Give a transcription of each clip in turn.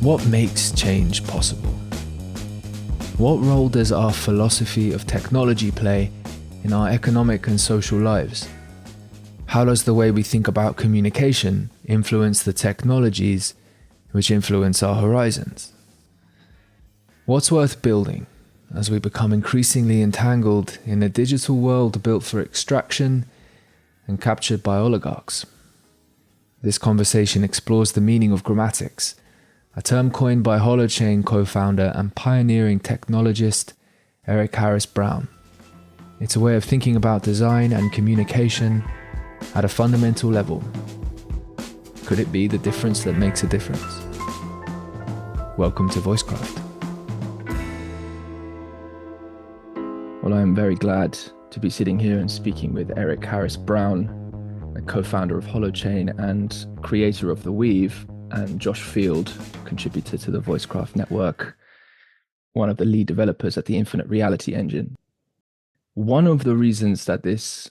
What makes change possible? What role does our philosophy of technology play in our economic and social lives? How does the way we think about communication influence the technologies which influence our horizons? What's worth building as we become increasingly entangled in a digital world built for extraction and captured by oligarchs? This conversation explores the meaning of grammatics, a term coined by Holochain co-founder and pioneering technologist Eric Harris-Braun. It's a way of thinking about design and communication at a fundamental level. Could it be the difference that makes a difference? Welcome to Voicecraft. Well, I am very glad to be sitting here and speaking with Eric Harris-Braun, a co-founder of Holochain and creator of The Weave, and Josh Field, contributor to the Voicecraft network, one of the lead developers at the Infinite Reality engine. One of the reasons that this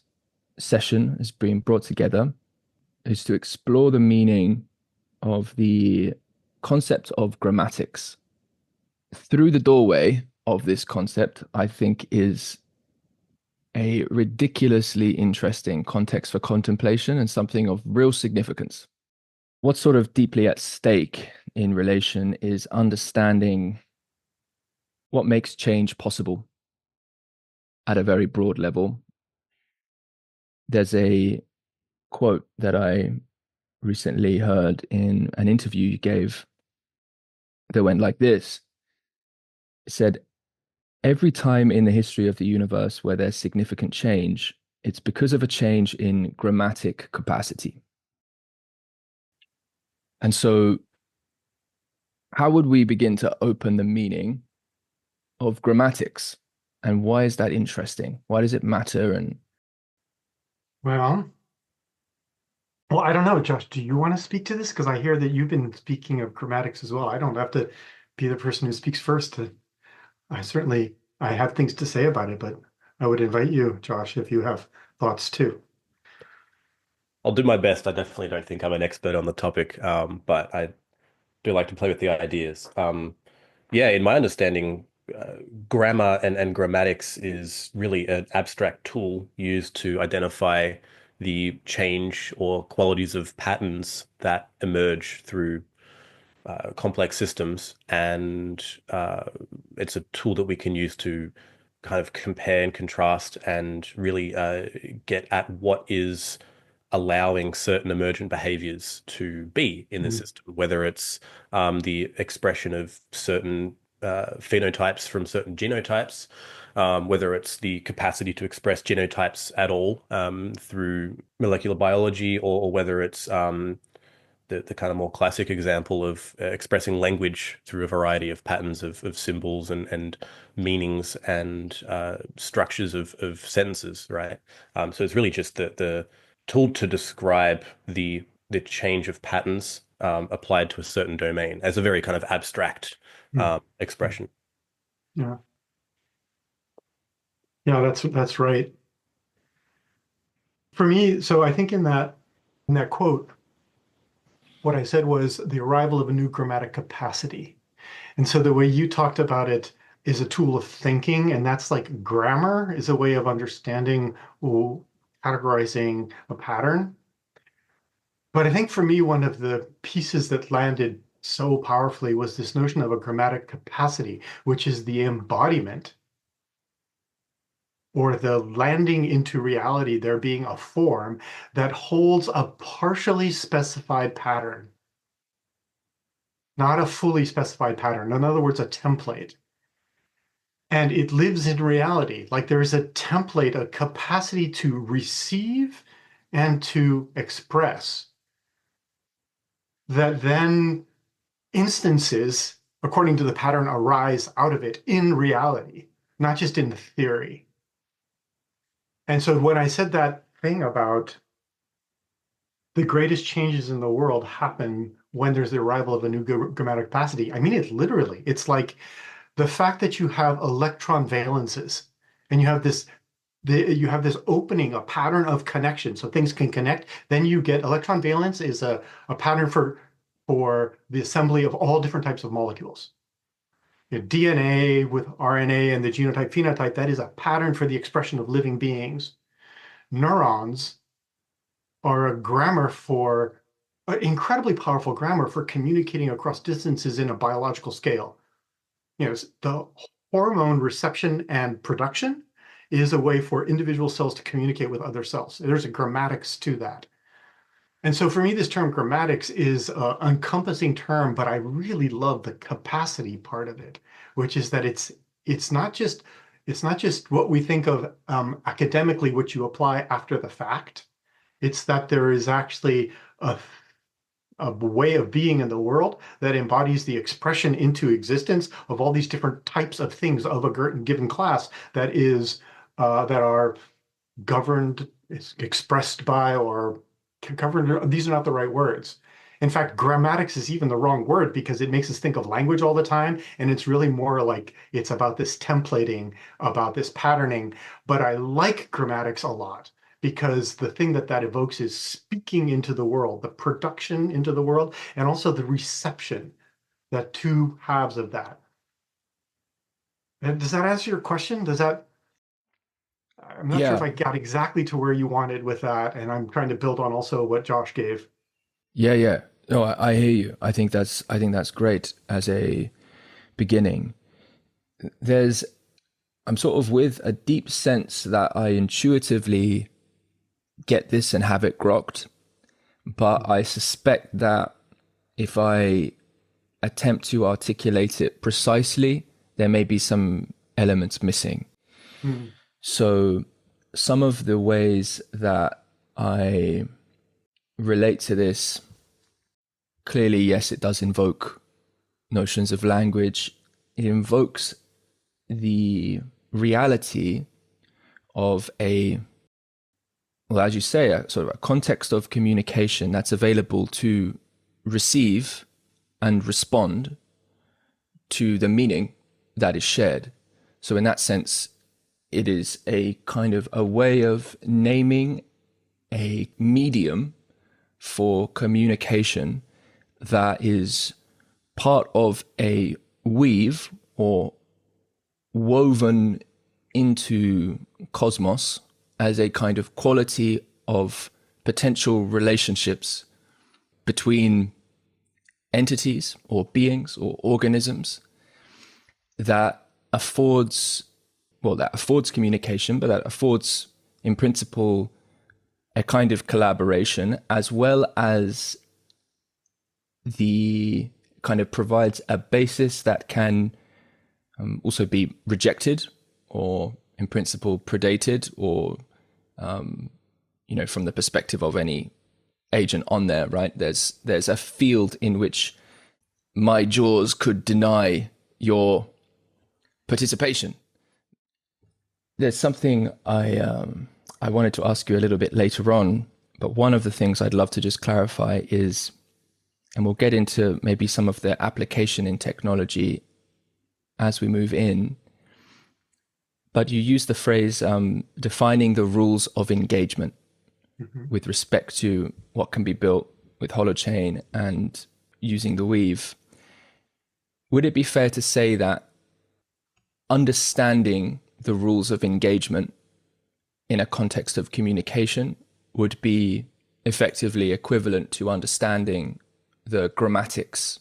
session is being brought together is to explore the meaning of the concept of grammatics. Through the doorway of this concept, I think, is a ridiculously interesting context for contemplation and something of real significance. What's sort of deeply at stake in relation is understanding what makes change possible at a very broad level. There's a quote that I recently heard in an interview you gave that went like this. It said, "Every time in the history of the universe where there's significant change, it's because of a change in grammatic capacity." And so how would we begin to open the meaning of grammatics? And why is that interesting? Why does it matter? And Well, I don't know, Josh, do you want to speak to this? Because I hear that you've been speaking of grammatics as well. I don't have to be the person who speaks first. I have things to say about it, but I would invite you, Josh, if you have thoughts too. I'll do my best. I definitely don't think I'm an expert on the topic, but I do like to play with the ideas. Yeah, in my understanding, grammar and grammatics is really an abstract tool used to identify the change or qualities of patterns that emerge through complex systems. And it's a tool that we can use to kind of compare and contrast and really get at what is allowing certain emergent behaviors to be in the system, whether it's the expression of certain phenotypes from certain genotypes, whether it's the capacity to express genotypes at all through molecular biology, or whether it's the kind of more classic example of expressing language through a variety of patterns of symbols and meanings and structures of sentences, right? So it's really just the tool to describe the change of patterns applied to a certain domain as a very kind of abstract expression. Yeah. Yeah, that's right. For me, so I think in that quote, what I said was the arrival of a new grammatic capacity. And so the way you talked about it is a tool of thinking, and that's like grammar is a way of understanding or categorizing a pattern. But I think for me, one of the pieces that landed so powerfully was this notion of a grammatic capacity, which is the embodiment or the landing into reality, there being a form that holds a partially specified pattern, not a fully specified pattern. In other words, a template. And it lives in reality. Like there is a template, a capacity to receive and to express that then instances, according to the pattern, arise out of it in reality, not just in the theory. And so when I said that thing about the greatest changes in the world happen when there's the arrival of a new grammatic capacity, I mean it literally. It's like the fact that you have electron valences and you have this opening, a pattern of connection, so things can connect. Then you get electron valence is a pattern for for the assembly of all different types of molecules. DNA with RNA and the genotype phenotype, that is a pattern for the expression of living beings. Neurons are a grammar for, an incredibly powerful grammar for communicating across distances in a biological scale. The hormone reception and production is a way for individual cells to communicate with other cells. There's a grammatics to that. And so for me, this term grammatics is an encompassing term, but I really love the capacity part of it, which is that it's not just what we think of academically, which you apply after the fact. It's that there is actually a way of being in the world that embodies the expression into existence of all these different types of things of a given class that are governed, expressed by, or governed. These are not the right words. In fact, grammatics is even the wrong word because it makes us think of language all the time. And it's really more like it's about this templating, about this patterning. But I like grammatics a lot because the thing that evokes is speaking into the world, the production into the world, and also the reception, the two halves of that. And does that answer your question? I'm not sure if I got exactly to where you wanted with that, and I'm trying to build on also what Josh gave. Yeah. No, I hear you. I think that's great as a beginning. I'm sort of with a deep sense that I intuitively get this and have it grokked, but I suspect that if I attempt to articulate it precisely, there may be some elements missing. So some of the ways that I relate to this, clearly, yes, it does invoke notions of language. It invokes the reality of as you say, a sort of a context of communication that's available to receive and respond to the meaning that is shared. So in that sense, it is a kind of a way of naming a medium for communication that is part of a weave or woven into cosmos as a kind of quality of potential relationships between entities or beings or organisms that affords communication, but that affords, in principle, a kind of collaboration, as well as the kind of provides a basis that can also be rejected or, in principle, predated, or from the perspective of any agent on there, right? There's a field in which my jaws could deny your participation. There's something I wanted to ask you a little bit later on, but one of the things I'd love to just clarify is, and we'll get into maybe some of the application in technology as we move in, but you use the phrase defining the rules of engagement with respect to what can be built with Holochain and using the weave. Would it be fair to say that understanding the rules of engagement in a context of communication would be effectively equivalent to understanding the grammatics?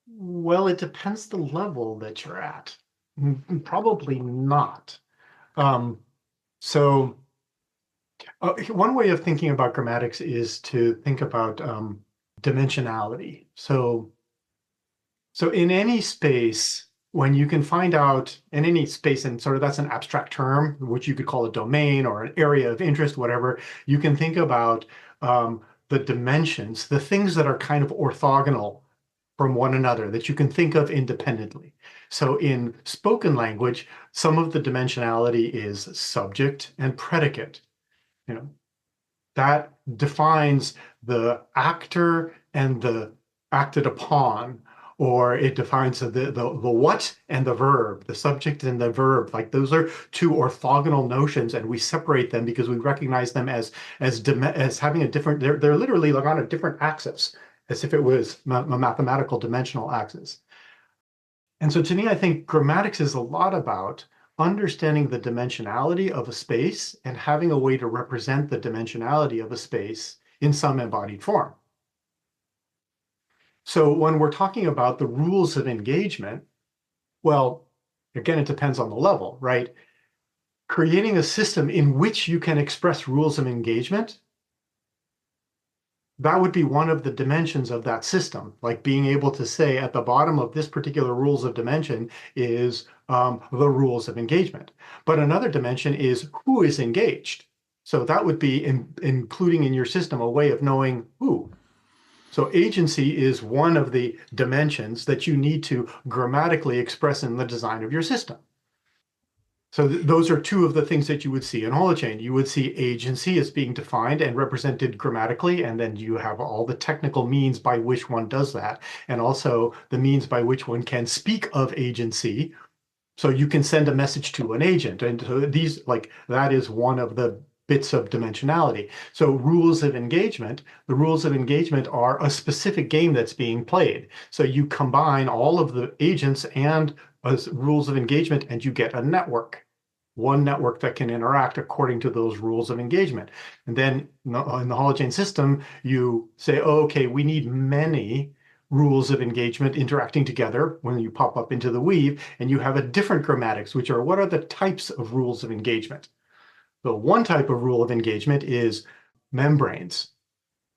Well, it depends the level that you're at. Probably not. So one way of thinking about grammatics is to think about dimensionality. So in any space, when you can find out in any space, and sort of that's an abstract term, which you could call a domain or an area of interest, whatever, you can think about the dimensions, the things that are kind of orthogonal from one another that you can think of independently. So in spoken language, some of the dimensionality is subject and predicate. That defines the actor and the acted upon, or it defines the what and the verb, the subject and the verb. Like those are two orthogonal notions, and we separate them because we recognize them as having a different. They're literally like on a different axis, as if it was a mathematical dimensional axis. And so to me, I think grammatics is a lot about understanding the dimensionality of a space and having a way to represent the dimensionality of a space in some embodied form. So when we're talking about the rules of engagement, well, again, it depends on the level, right? Creating a system in which you can express rules of engagement, that would be one of the dimensions of that system, like being able to say at the bottom of this particular rules of dimension is the rules of engagement. But another dimension is who is engaged. So that would be including in your system a way of knowing who. So agency is one of the dimensions that you need to grammatically express in the design of your system. So those are two of the things that you would see in Holochain. You would see agency as being defined and represented grammatically, and then you have all the technical means by which one does that, and also the means by which one can speak of agency. So you can send a message to an agent, and so these, like, that is one of the bits of dimensionality. So rules of engagement, the rules of engagement are a specific game that's being played. So you combine all of the agents and rules of engagement, and you get a network, one network that can interact according to those rules of engagement. And then in the Holochain system, you say, oh, okay, we need many rules of engagement interacting together when you pop up into the weave, and you have a different grammatics, which are what are the types of rules of engagement. So one type of rule of engagement is membranes,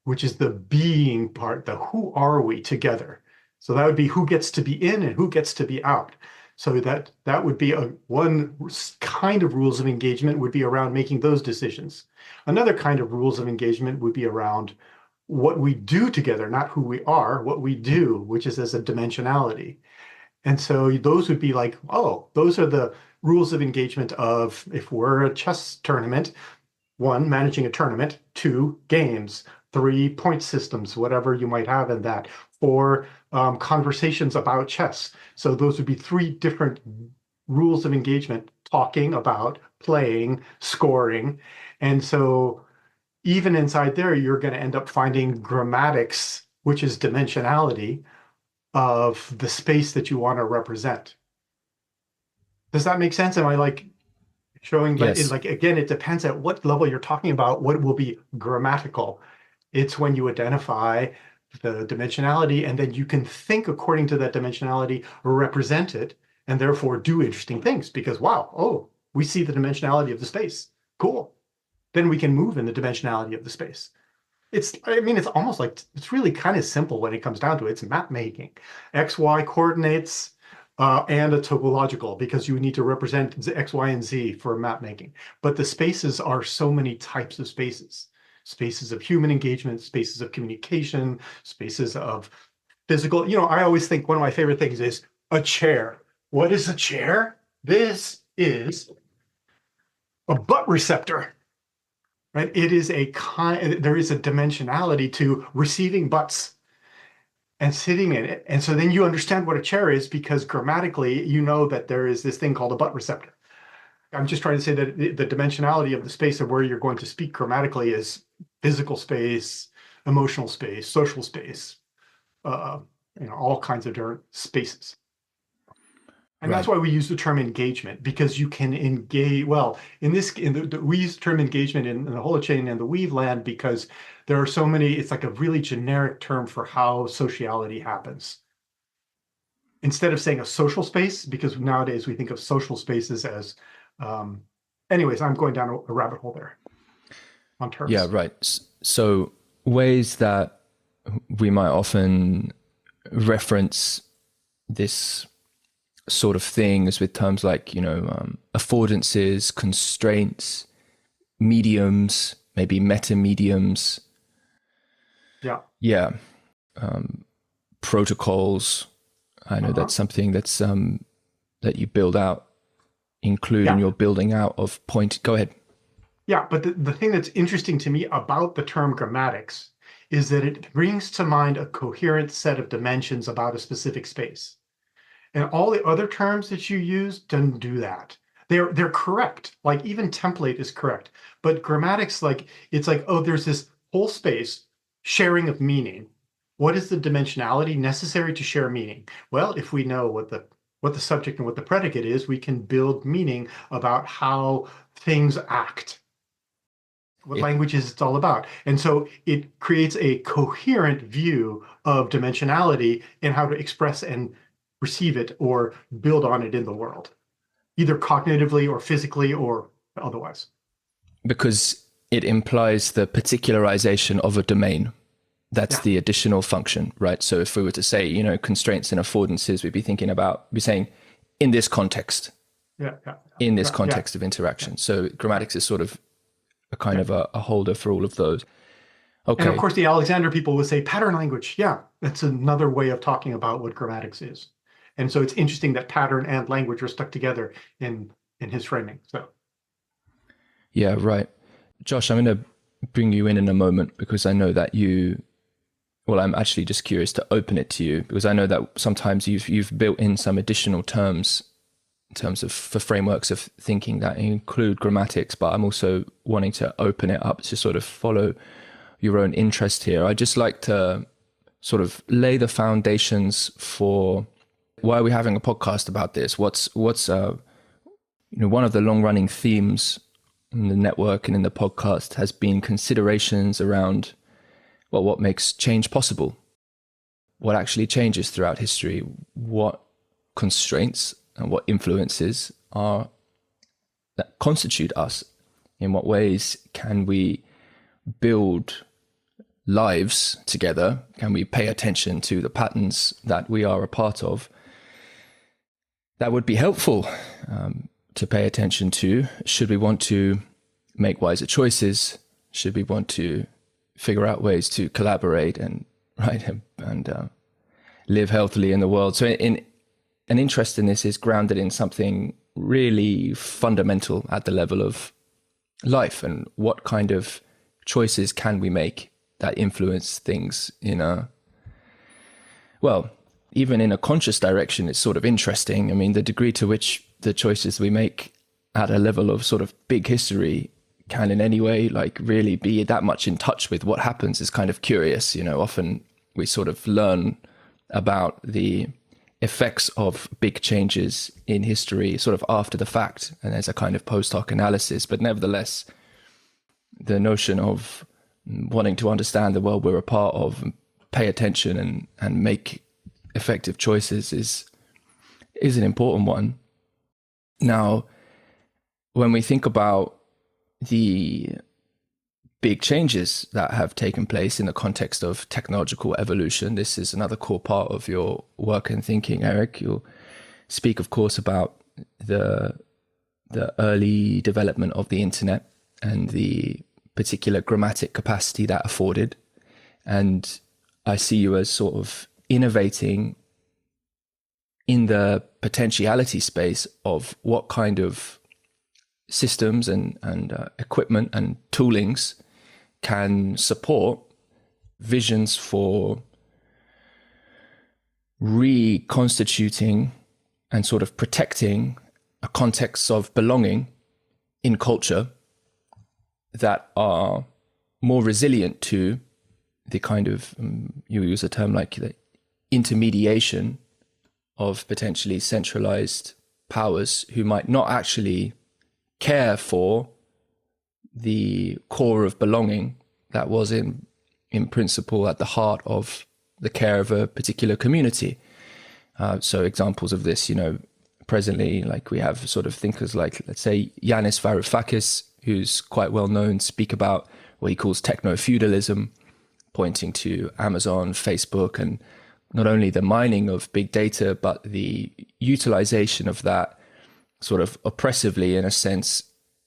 which is the being part, the who are we together. So that would be who gets to be in and who gets to be out. So that would be one kind of rules of engagement would be around making those decisions. Another kind of rules of engagement would be around what we do together, not who we are, what we do, which is as a dimensionality. And so those would be like, oh, those are the rules of engagement of, if we're a chess tournament, 1, managing a tournament, 2, games, 3, point systems, whatever you might have in that, 4, conversations about chess. So those would be 3 different rules of engagement, talking about, playing, scoring. And so even inside there, you're going to end up finding grammatics, which is dimensionality of the space that you want to represent. Does that make sense? Am I like showing, but Yes. like, again, it depends at what level you're talking about, what will be grammatical. It's when you identify the dimensionality, and then you can think according to that dimensionality, represent it, and therefore do interesting things because, wow, oh, we see the dimensionality of the space. Cool. Then we can move in the dimensionality of the space. I mean, it's almost like, it's really kind of simple when it comes down to it. It's map making, X, Y coordinates, and a topological, because you need to represent X, Y, and Z for map making. But the spaces are so many types of spaces. Spaces of human engagement, spaces of communication, spaces of physical. You know, I always think one of my favorite things is a chair. What is a chair? This is a butt receptor. Right? It is there is a dimensionality to receiving butts and sitting in it. And so then you understand what a chair is because grammatically, you know that there is this thing called a butt receptor. I'm just trying to say that the dimensionality of the space of where you're going to speak grammatically is physical space, emotional space, social space, all kinds of different spaces. And that's why we use the term engagement, because you can engage. Well, we use the term engagement in the Holochain and the Weave land because there are so many. It's like a really generic term for how sociality happens. Instead of saying a social space, because nowadays we think of social spaces as. Anyways, I'm going down a rabbit hole there on terms. Yeah, right. So ways that we might often reference this sort of things with terms like, affordances, constraints, mediums, maybe meta mediums. Yeah. Yeah. Protocols. I know that's something that's that you build out, include in your building out of point. Go ahead. Yeah, but the thing that's interesting to me about the term grammatics is that it brings to mind a coherent set of dimensions about a specific space. And all the other terms that you use don't do that. They're correct. Like even template is correct. But grammatics, like it's like, oh, there's this whole space sharing of meaning. What is the dimensionality necessary to share meaning? Well, if we know what the subject and what the predicate is, we can build meaning about how things act. What language is it's all about. And so it creates a coherent view of dimensionality and how to express and receive it or build on it in the world, either cognitively or physically or otherwise. Because it implies the particularization of a domain. That's the additional function, right? So if we were to say, you know, constraints and affordances, we'd be saying in this context, in this context of interaction. So grammatics is sort of a kind of a holder for all of those. Okay. And of course, the Alexander people would say pattern language. Yeah, that's another way of talking about what grammatics is. And so it's interesting that pattern and language are stuck together in his framing. So, yeah, right. Josh, I'm going to bring you in a moment because I know that I'm actually just curious to open it to you because I know that sometimes you've built in some additional terms in terms of for frameworks of thinking that include grammatics, but I'm also wanting to open it up to sort of follow your own interest here. I'd just like to sort of lay the foundations for why are we having a podcast about this? What's one of the long running themes in the network and in the podcast has been considerations around what makes change possible, what actually changes throughout history, what constraints and what influences are that constitute us, in what ways can we build lives together, can we pay attention to the patterns that we are a part of that would be helpful to pay attention to, should we want to make wiser choices, should we want to figure out ways to collaborate and live healthily in the world. So an interest in this is grounded in something really fundamental at the level of life, and what kind of choices can we make that influence things even in a conscious direction is sort of interesting. I mean, the degree to which the choices we make at a level of sort of big history can in any way like really be that much in touch with what happens is kind of curious. Often we sort of learn about the effects of big changes in history sort of after the fact, and there's a kind of post hoc analysis, but nevertheless the notion of wanting to understand the world we're a part of, pay attention and make effective choices is an important one. Now, when we think about the big changes that have taken place in the context of technological evolution, this is another core part of your work and thinking, Eric. You'll speak, of course, about the early development of the internet and the particular grammatic capacity that afforded. And I see you as sort of innovating in the potentiality space of what kind of systems and equipment and toolings can support visions for reconstituting and sort of protecting a context of belonging in culture that are more resilient to the kind of, you use a term like the intermediation of potentially centralized powers who might not actually care for the core of belonging that was in principle at the heart of the care of a particular community. So examples of this, presently, like we have sort of thinkers like, let's say, Yanis Varoufakis, who's quite well known, speak about what he calls techno-feudalism, pointing to Amazon, Facebook, and not only the mining of big data, but the utilization of that sort of oppressively, in a sense,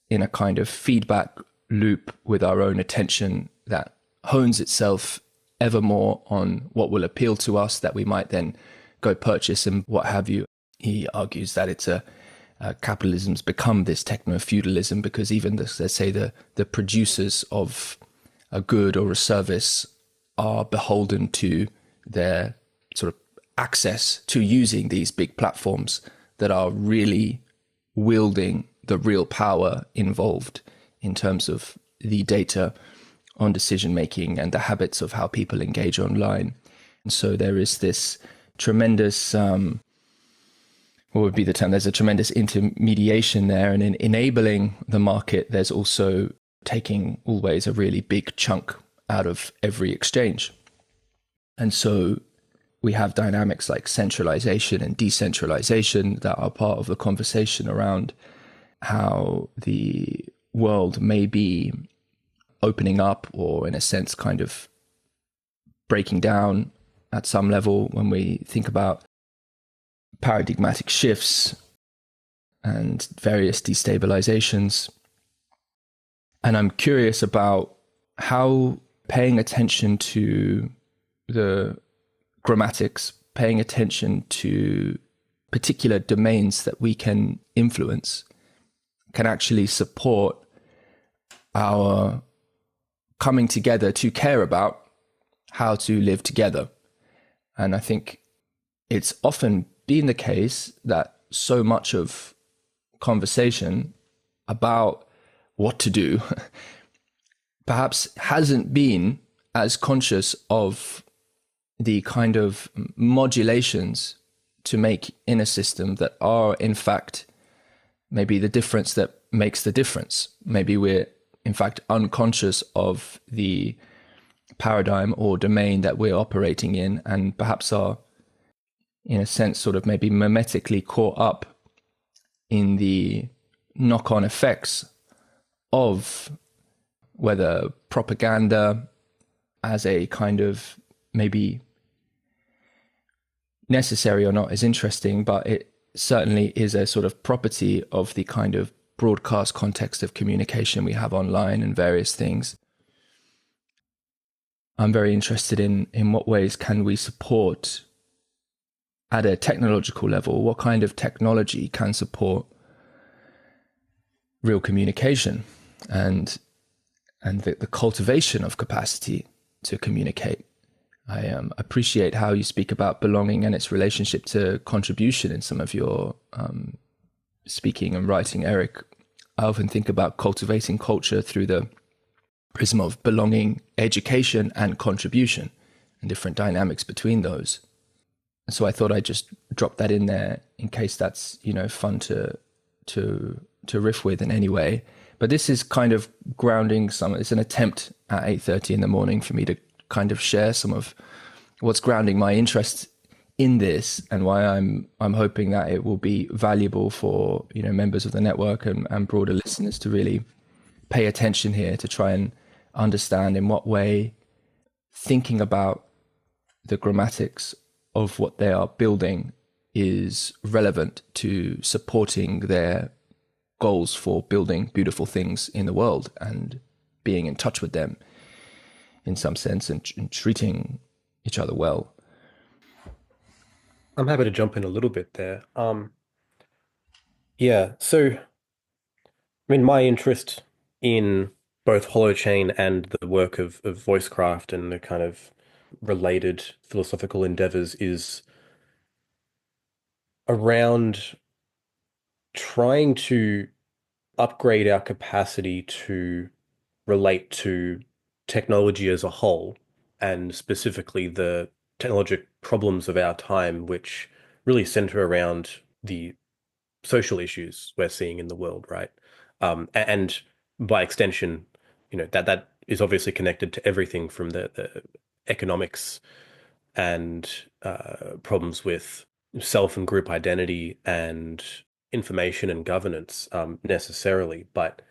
in a kind of feedback loop with our own attention that hones itself ever more on what will appeal to us that we might then go purchase and what have you. He argues that it's capitalism's become this techno-feudalism because even let's say the producers of a good or a service are beholden to their sort of access to using these big platforms that are really wielding the real power involved in terms of the data on decision making and the habits of how people engage online. And so there is this tremendous, what would be the term? There's a tremendous intermediation there. And in enabling the market, there's also taking always a really big chunk out of every exchange. And so we have dynamics like centralization and decentralization that are part of the conversation around how the world may be opening up, or in a sense kind of breaking down at some level when we think about paradigmatic shifts and various destabilizations. And I'm curious about how paying attention to the grammatics, paying attention to particular domains that we can influence, can actually support our coming together to care about how to live together. And I think it's often been the case that so much of conversation about what to do perhaps hasn't been as conscious of the kind of modulations to make in a system that are in fact maybe the difference that makes the difference. Maybe we're in fact unconscious of the paradigm or domain that we're operating in, and perhaps are in a sense sort of maybe mimetically caught up in the knock-on effects of whether propaganda as a kind of maybe necessary or not is interesting, but it certainly is a sort of property of the kind of broadcast context of communication we have online and various things. I'm very interested in what ways can we support at a technological level, what kind of technology can support real communication and the cultivation of capacity to communicate. I appreciate how you speak about belonging and its relationship to contribution in some of your speaking and writing, Eric. I often think about cultivating culture through the prism of belonging, education, and contribution, and different dynamics between those. And so I thought I'd just drop that in there in case that's, fun to riff with in any way. But this is kind of grounding it's an attempt at 8:30 in the morning for me to kind of share some of what's grounding my interest in this, and why I'm hoping that it will be valuable for members of the network and broader listeners to really pay attention here, to try and understand in what way thinking about the grammatics of what they are building is relevant to supporting their goals for building beautiful things in the world and being in touch with them in some sense, and treating each other well. I'm happy to jump in a little bit there. Yeah, so I mean, my interest in both Holochain and the work of Voicecraft and the kind of related philosophical endeavors is around trying to upgrade our capacity to relate to technology as a whole, and specifically the technologic problems of our time, which really center around the social issues we're seeing in the world, right? And by extension, that is obviously connected to everything from the economics and problems with self and group identity and information and governance necessarily, but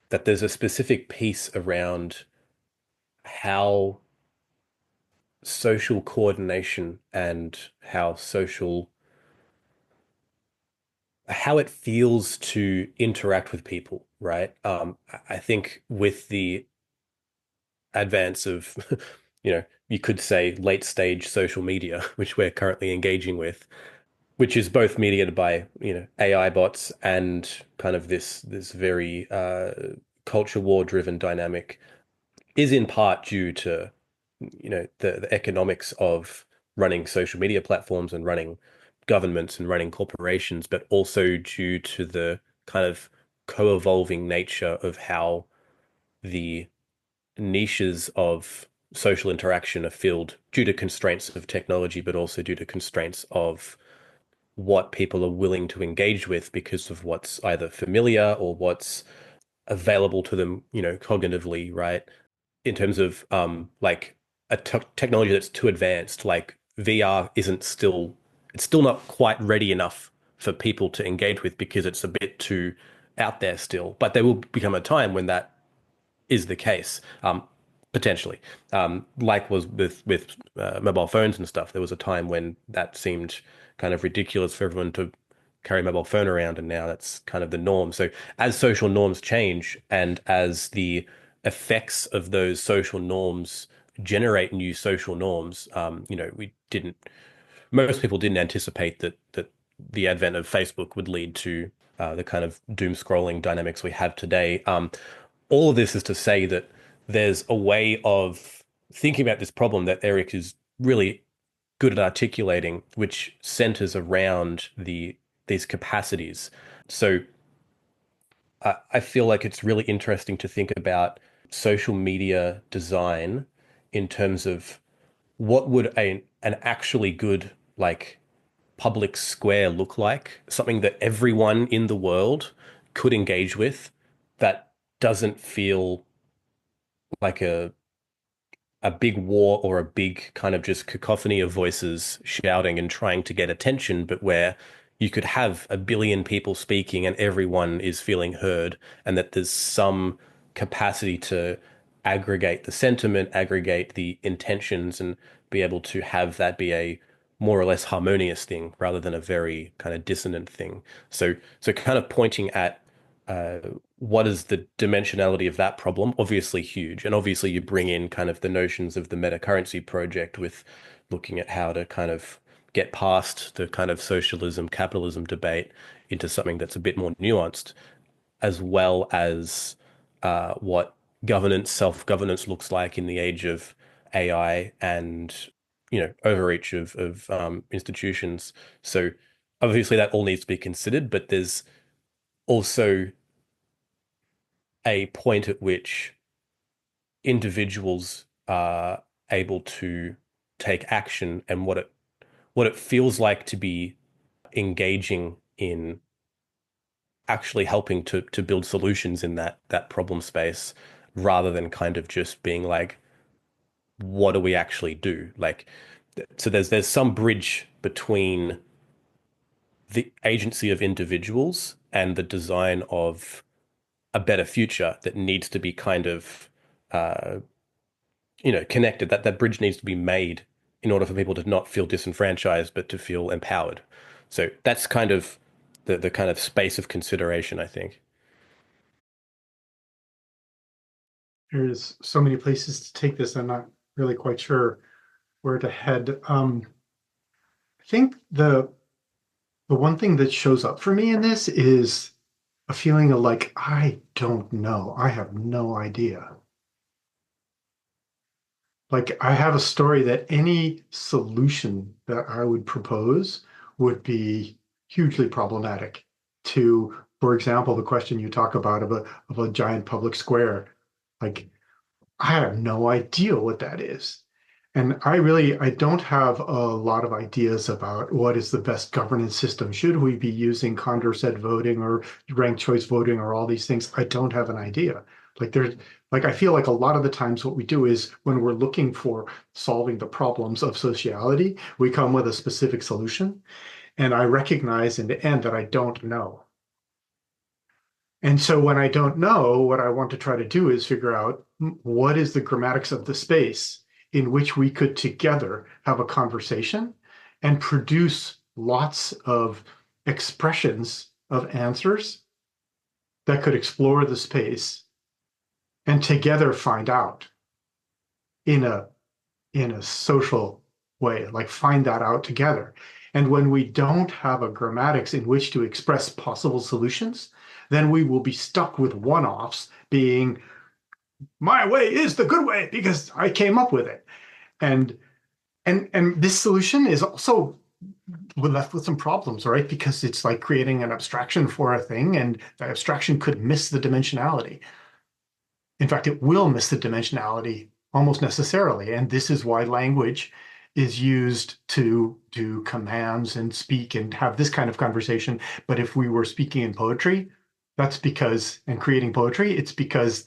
that there's a specific piece around how social coordination and how it feels to interact with people, right? I think with the advance of, you could say late stage social media, which we're currently engaging with, which is both mediated by, AI bots and kind of this very culture war driven dynamic, is in part due to the economics of running social media platforms and running governments and running corporations, but also due to the kind of co-evolving nature of how the niches of social interaction are filled due to constraints of technology, but also due to constraints of what people are willing to engage with because of what's either familiar or what's available to them, cognitively, right? In terms of like a technology that's too advanced, like VR isn't still it's still not quite ready enough for people to engage with because it's a bit too out there still. But there will become a time when that is the case, potentially. Like was with mobile phones and stuff. There was a time when that seemed kind of ridiculous for everyone to carry a mobile phone around, and now that's kind of the norm. So as social norms change, and as the effects of those social norms generate new social norms, we didn't. Most people didn't anticipate that the advent of Facebook would lead to the kind of doom scrolling dynamics we have today. All of this is to say that there's a way of thinking about this problem that Eric is really good at articulating, which centers around these capacities. So I feel like it's really interesting to think about social media design in terms of what would an actually good like public square look like, something that everyone in the world could engage with that doesn't feel like a big war or a big kind of just cacophony of voices shouting and trying to get attention, but where you could have a billion people speaking and everyone is feeling heard, and that there's some capacity to aggregate the sentiment, aggregate the intentions, and be able to have that be a more or less harmonious thing rather than a very kind of dissonant thing. So kind of pointing at uh, what is the dimensionality of that problem? Obviously huge. And obviously you bring in kind of the notions of the meta currency project with looking at how to kind of get past the kind of socialism, capitalism debate into something that's a bit more nuanced, as well as what governance, self-governance looks like in the age of AI and, overreach of institutions. So obviously that all needs to be considered, but there's also a point at which individuals are able to take action and what it feels like to be engaging in actually helping to build solutions in that problem space rather than kind of just being like, what do we actually do? Like, so there's some bridge between the agency of individuals and the design of a better future that needs to be kind of uh, connected. That bridge needs to be made in order for people to not feel disenfranchised, but to feel empowered. So that's kind of the kind of space of consideration, I think. There's so many places to take this. I'm not really quite sure where to head. I think the one thing that shows up for me in this is a feeling of like, I don't know. I have no idea. Like I have a story that any solution that I would propose would be hugely problematic to, for example, the question you talk about of a giant public square. Like I have no idea what that is. And I don't have a lot of ideas about what is the best governance system. Should we be using Condorcet voting or ranked choice voting or all these things? I don't have an idea. Like there's like I feel like a lot of the times what we do is when we're looking for solving the problems of sociality, we come with a specific solution. And I recognize in the end that I don't know. And so when I don't know, what I want to try to do is figure out what is the grammatics of the space in which we could together have a conversation and produce lots of expressions of answers that could explore the space and together find out in a social way, like find that out together. And when we don't have a grammatics in which to express possible solutions, then we will be stuck with one-offs being my way is the good way because I came up with it. And and this solution is also, we're left with some problems, right? Because it's like creating an abstraction for a thing, and the abstraction could miss the dimensionality. In fact, it will miss the dimensionality almost necessarily. And this is why language is used to do commands and speak and have this kind of conversation. But if we were speaking in poetry, that's because, and creating poetry, it's because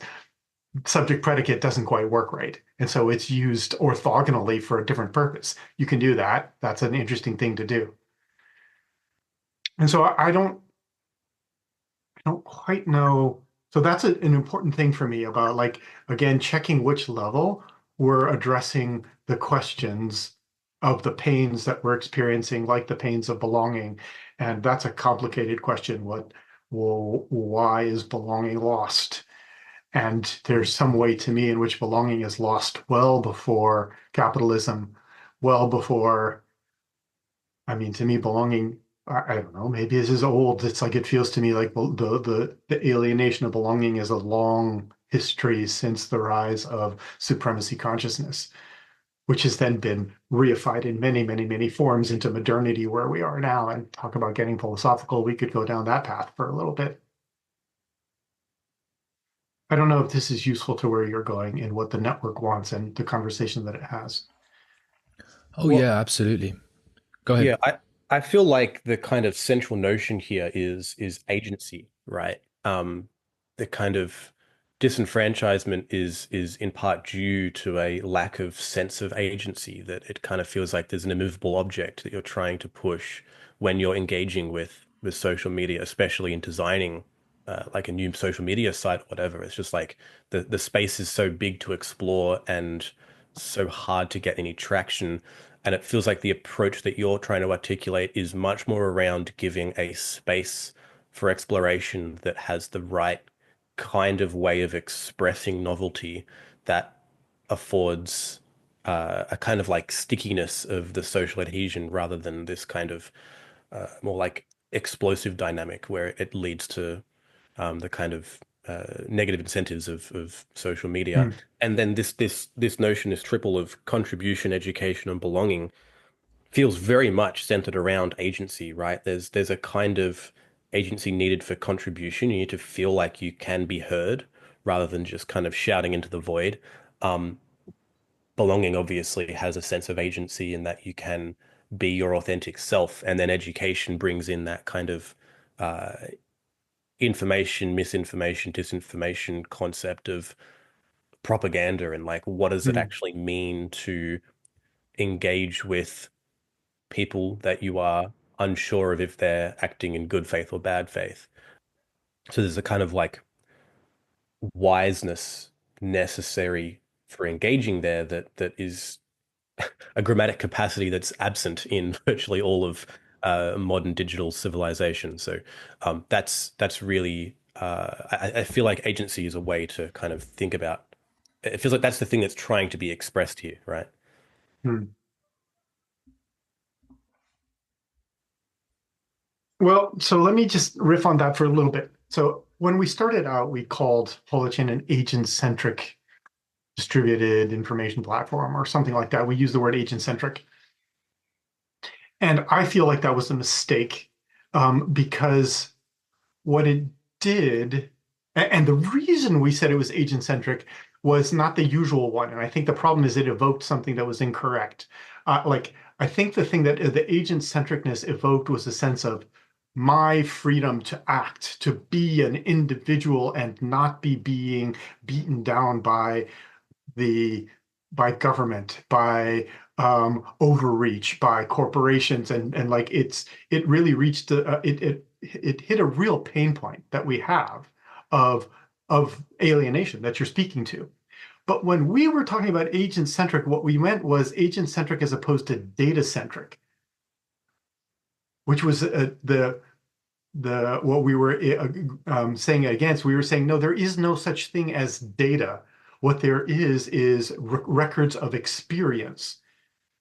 subject predicate doesn't quite work right. And so it's used orthogonally for a different purpose. You can do that. That's an interesting thing to do. And so I don't quite know. So that's an important thing for me about, like, again, checking which level we're addressing the questions of the pains that we're experiencing, like the pains of belonging. And that's a complicated question. Well, why is belonging lost? And there's some way to me in which belonging is lost well before capitalism, well before, I mean, to me, belonging, I don't know, maybe this is old. It's like, it feels to me like the alienation of belonging is a long history since the rise of supremacy consciousness, which has then been reified in many, many, many forms into modernity where we are now. And talk about getting philosophical, we could go down that path for a little bit. I don't know if this is useful to where you're going and what the network wants and the conversation that it has. Oh Well, yeah, absolutely. Go ahead. yeah, I feel like the kind of central notion here is agency, right? The kind of disenfranchisement is in part due to a lack of sense of agency, that it kind of feels like there's an immovable object that you're trying to push when you're engaging with social media, especially in designing like a new social media site or whatever. It's just like the space is so big to explore and so hard to get any traction. And it feels like the approach that you're trying to articulate is much more around giving a space for exploration that has the right kind of way of expressing novelty that affords a kind of like stickiness of the social adhesion rather than this kind of more like explosive dynamic where it leads to the kind of negative incentives of social media. Hmm. And then this notion, this triple of contribution, education, and belonging feels very much centered around agency, right? There's a kind of agency needed for contribution. You need to feel like you can be heard rather than just kind of shouting into the void. Um, Belonging obviously has a sense of agency in that you can be your authentic self, and then education brings in that kind of uh, information, misinformation, disinformation concept of propaganda and like what does it Hmm. actually mean to engage with people that you are unsure of if they're acting in good faith or bad faith. So there's a kind of like wiseness necessary for engaging there that is a grammatic capacity that's absent in virtually all of modern digital civilization. So that's really I feel like agency is a way to kind of think about. It feels like that's the thing that's trying to be expressed here, right? Hmm. Well, so let me just riff on that for a little bit. So when we started out, we called Holochain an agent-centric distributed information platform or something like that. We use the word agent-centric. And I feel like that was a mistake, because what it did, and the reason we said it was agent-centric was not the usual one. And I think the problem is it evoked something that was incorrect. I think the thing that the agent-centricness evoked was a sense of my freedom to act, to be an individual and not be being beaten down the by government, by overreach, by corporations, and like it really reached it hit a real pain point that we have of alienation that you're speaking to. But when we were talking about agent centric, what we meant was agent centric as opposed to data centric, which was the what we were saying against. We were saying no, there is no such thing as data. What there is records of experience,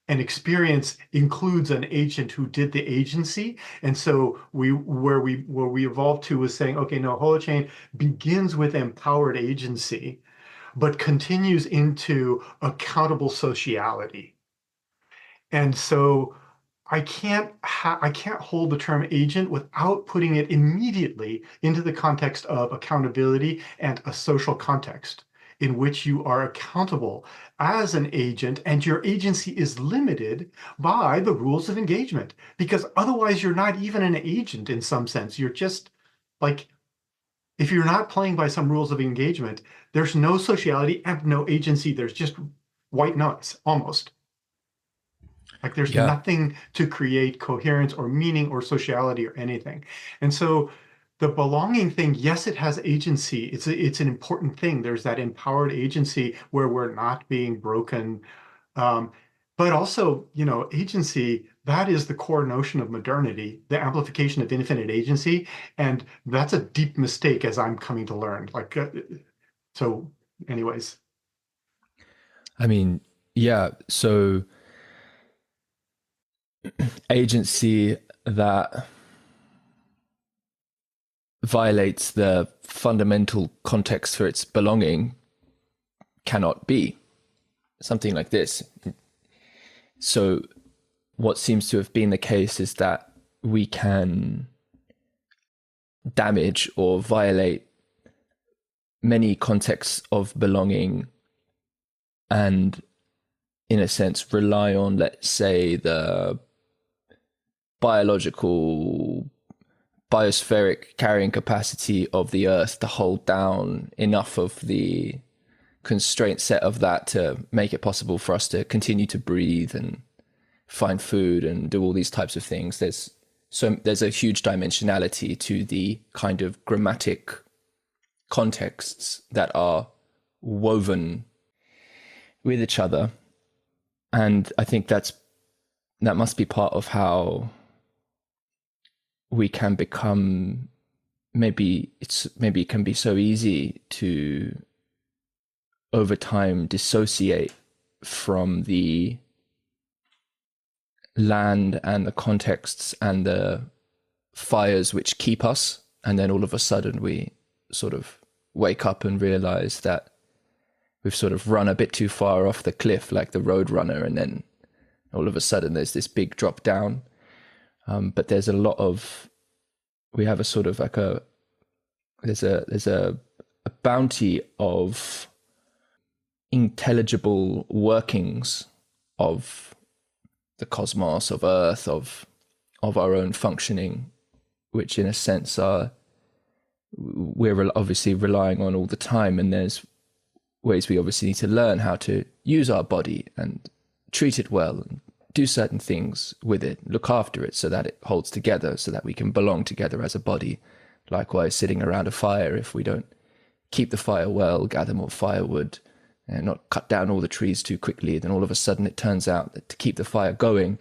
and experience includes an agent who did the agency. And so we evolved to was saying, okay, no, Holochain begins with empowered agency, but continues into accountable sociality. And so I can't hold the term agent without putting it immediately into the context of accountability and a social context in which you are accountable as an agent, and your agency is limited by the rules of engagement, because otherwise you're not even an agent in some sense. You're just like, if you're not playing by some rules of engagement, there's no sociality and no agency. There's just white noise almost. Like there's nothing to create coherence or meaning or sociality or anything. And so the belonging thing, yes, it has agency. It's an important thing. There's that empowered agency where we're not being broken. But also, agency, that is the core notion of modernity, the amplification of infinite agency. And that's a deep mistake, as I'm coming to learn. So anyways. I mean, yeah. So agency that violates the fundamental context for its belonging cannot be something like this. So what seems to have been the case is that we can damage or violate many contexts of belonging and, in a sense, rely on, let's say, the biological biospheric carrying capacity of the earth to hold down enough of the constraint set of that to make it possible for us to continue to breathe and find food and do all these types of things. There's a huge dimensionality to the kind of grammatic contexts that are woven with each other. And I think that must be part of how we can become, maybe it can be so easy to over time dissociate from the land and the contexts and the fires which keep us, and then all of a sudden we sort of wake up and realize that we've sort of run a bit too far off the cliff like the road runner, and then all of a sudden there's this big drop down. But there's a lot of, we have a sort of like there's a bounty of intelligible workings of the cosmos, of Earth, of our own functioning, which in a sense we're obviously relying on all the time. And there's ways we obviously need to learn how to use our body and treat it well and do certain things with it, look after it so that it holds together, so that we can belong together as a body. Likewise, sitting around a fire, if we don't keep the fire well, gather more firewood, and not cut down all the trees too quickly, then all of a sudden it turns out that to keep the fire going,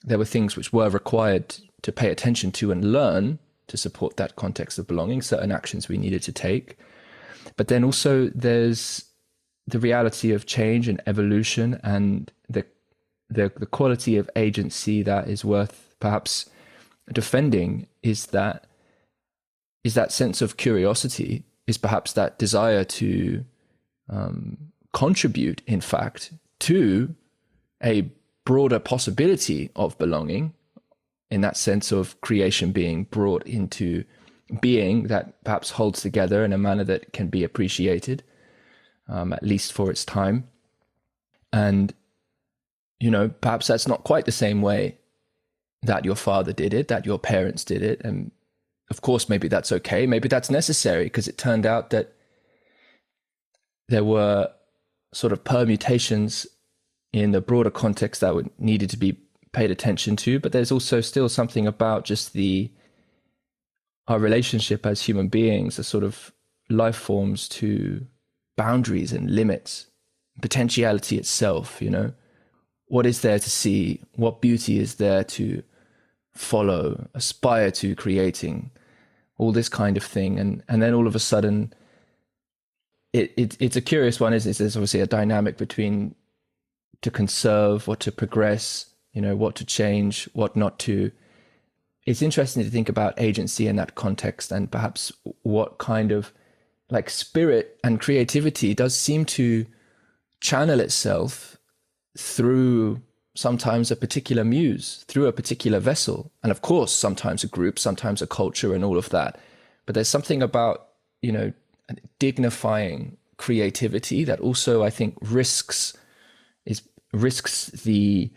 there were things which were required to pay attention to and learn to support that context of belonging, certain actions we needed to take. But then also there's the reality of change and evolution, and the quality of agency that is worth perhaps defending is that sense of curiosity, is perhaps that desire to contribute, in fact, to a broader possibility of belonging, in that sense of creation being brought into being that perhaps holds together in a manner that can be appreciated, at least for its time. And perhaps that's not quite the same way that your father did it, that your parents did it. And of course, maybe that's okay. Maybe that's necessary, because it turned out that there were sort of permutations in the broader context that needed to be paid attention to. But there's also still something about just our relationship as human beings, as sort of life forms, to boundaries and limits, potentiality itself, What is there to see? What beauty is there to follow, aspire to creating, all this kind of thing. And then all of a sudden, it's a curious one, isn't it? There's obviously a dynamic between to conserve, what to progress, what to change, what not to. It's interesting to think about agency in that context, and perhaps what kind of like spirit and creativity does seem to channel itself through sometimes a particular muse, through a particular vessel. And of course, sometimes a group, sometimes a culture and all of that. But there's something about, you know, dignifying creativity that also I think risks the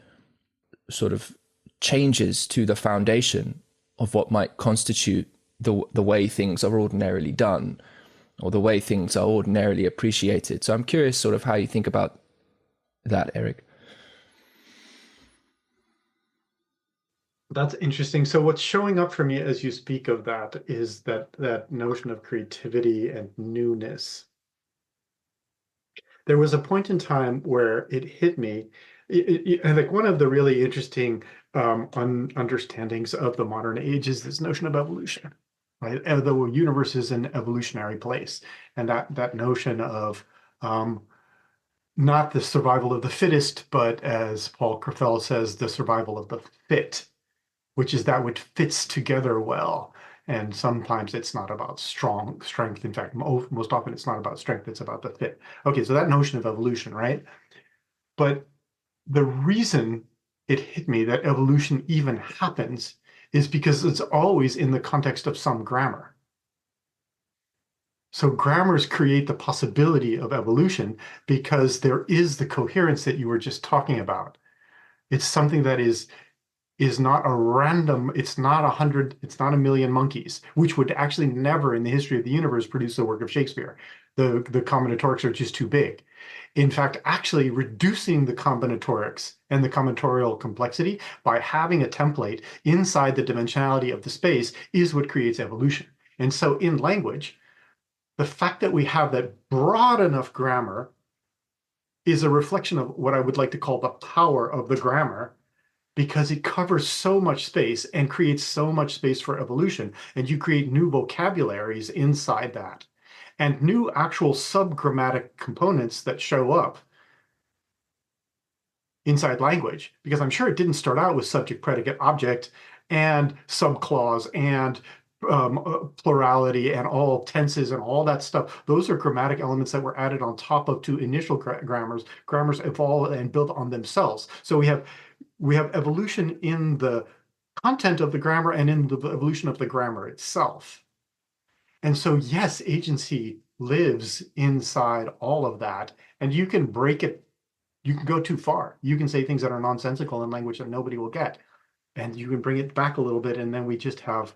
sort of changes to the foundation of what might constitute the way things are ordinarily done or the way things are ordinarily appreciated. So I'm curious sort of how you think about that, Eric. That's interesting. So what's showing up for me as you speak of that is that notion of creativity and newness. There was a point in time where it hit me. And like one of the really interesting understandings of the modern age is this notion of evolution, right? The universe is an evolutionary place, and that notion of not the survival of the fittest, but as Paul Crefeld says, the survival of the fit, which is that which fits together well. And sometimes it's not about strength. In fact, most often it's not about strength, it's about the fit. Okay, so that notion of evolution, right? But the reason it hit me that evolution even happens is because it's always in the context of some grammar. So grammars create the possibility of evolution because there is the coherence that you were just talking about. It's something that is not a random, it's not 100, it's not a million monkeys, which would actually never in the history of the universe produce a work of Shakespeare. The combinatorics are just too big. In fact, actually reducing the combinatorics and the combinatorial complexity by having a template inside the dimensionality of the space is what creates evolution. And so in language, the fact that we have that broad enough grammar is a reflection of what I would like to call the power of the grammar, because it covers so much space and creates so much space for evolution. And you create new vocabularies inside that and new actual subgrammatic components that show up inside language, because I'm sure it didn't start out with subject, predicate, object, and subclause and plurality and all tenses and all that stuff. Those are grammatic elements that were added on top of two initial grammars. Grammars evolve and build on themselves. So we have evolution in the content of the grammar and in the evolution of the grammar itself. And so, yes, agency lives inside all of that. And you can break it. You can go too far. You can say things that are nonsensical in language that nobody will get. And you can bring it back a little bit. And then we just have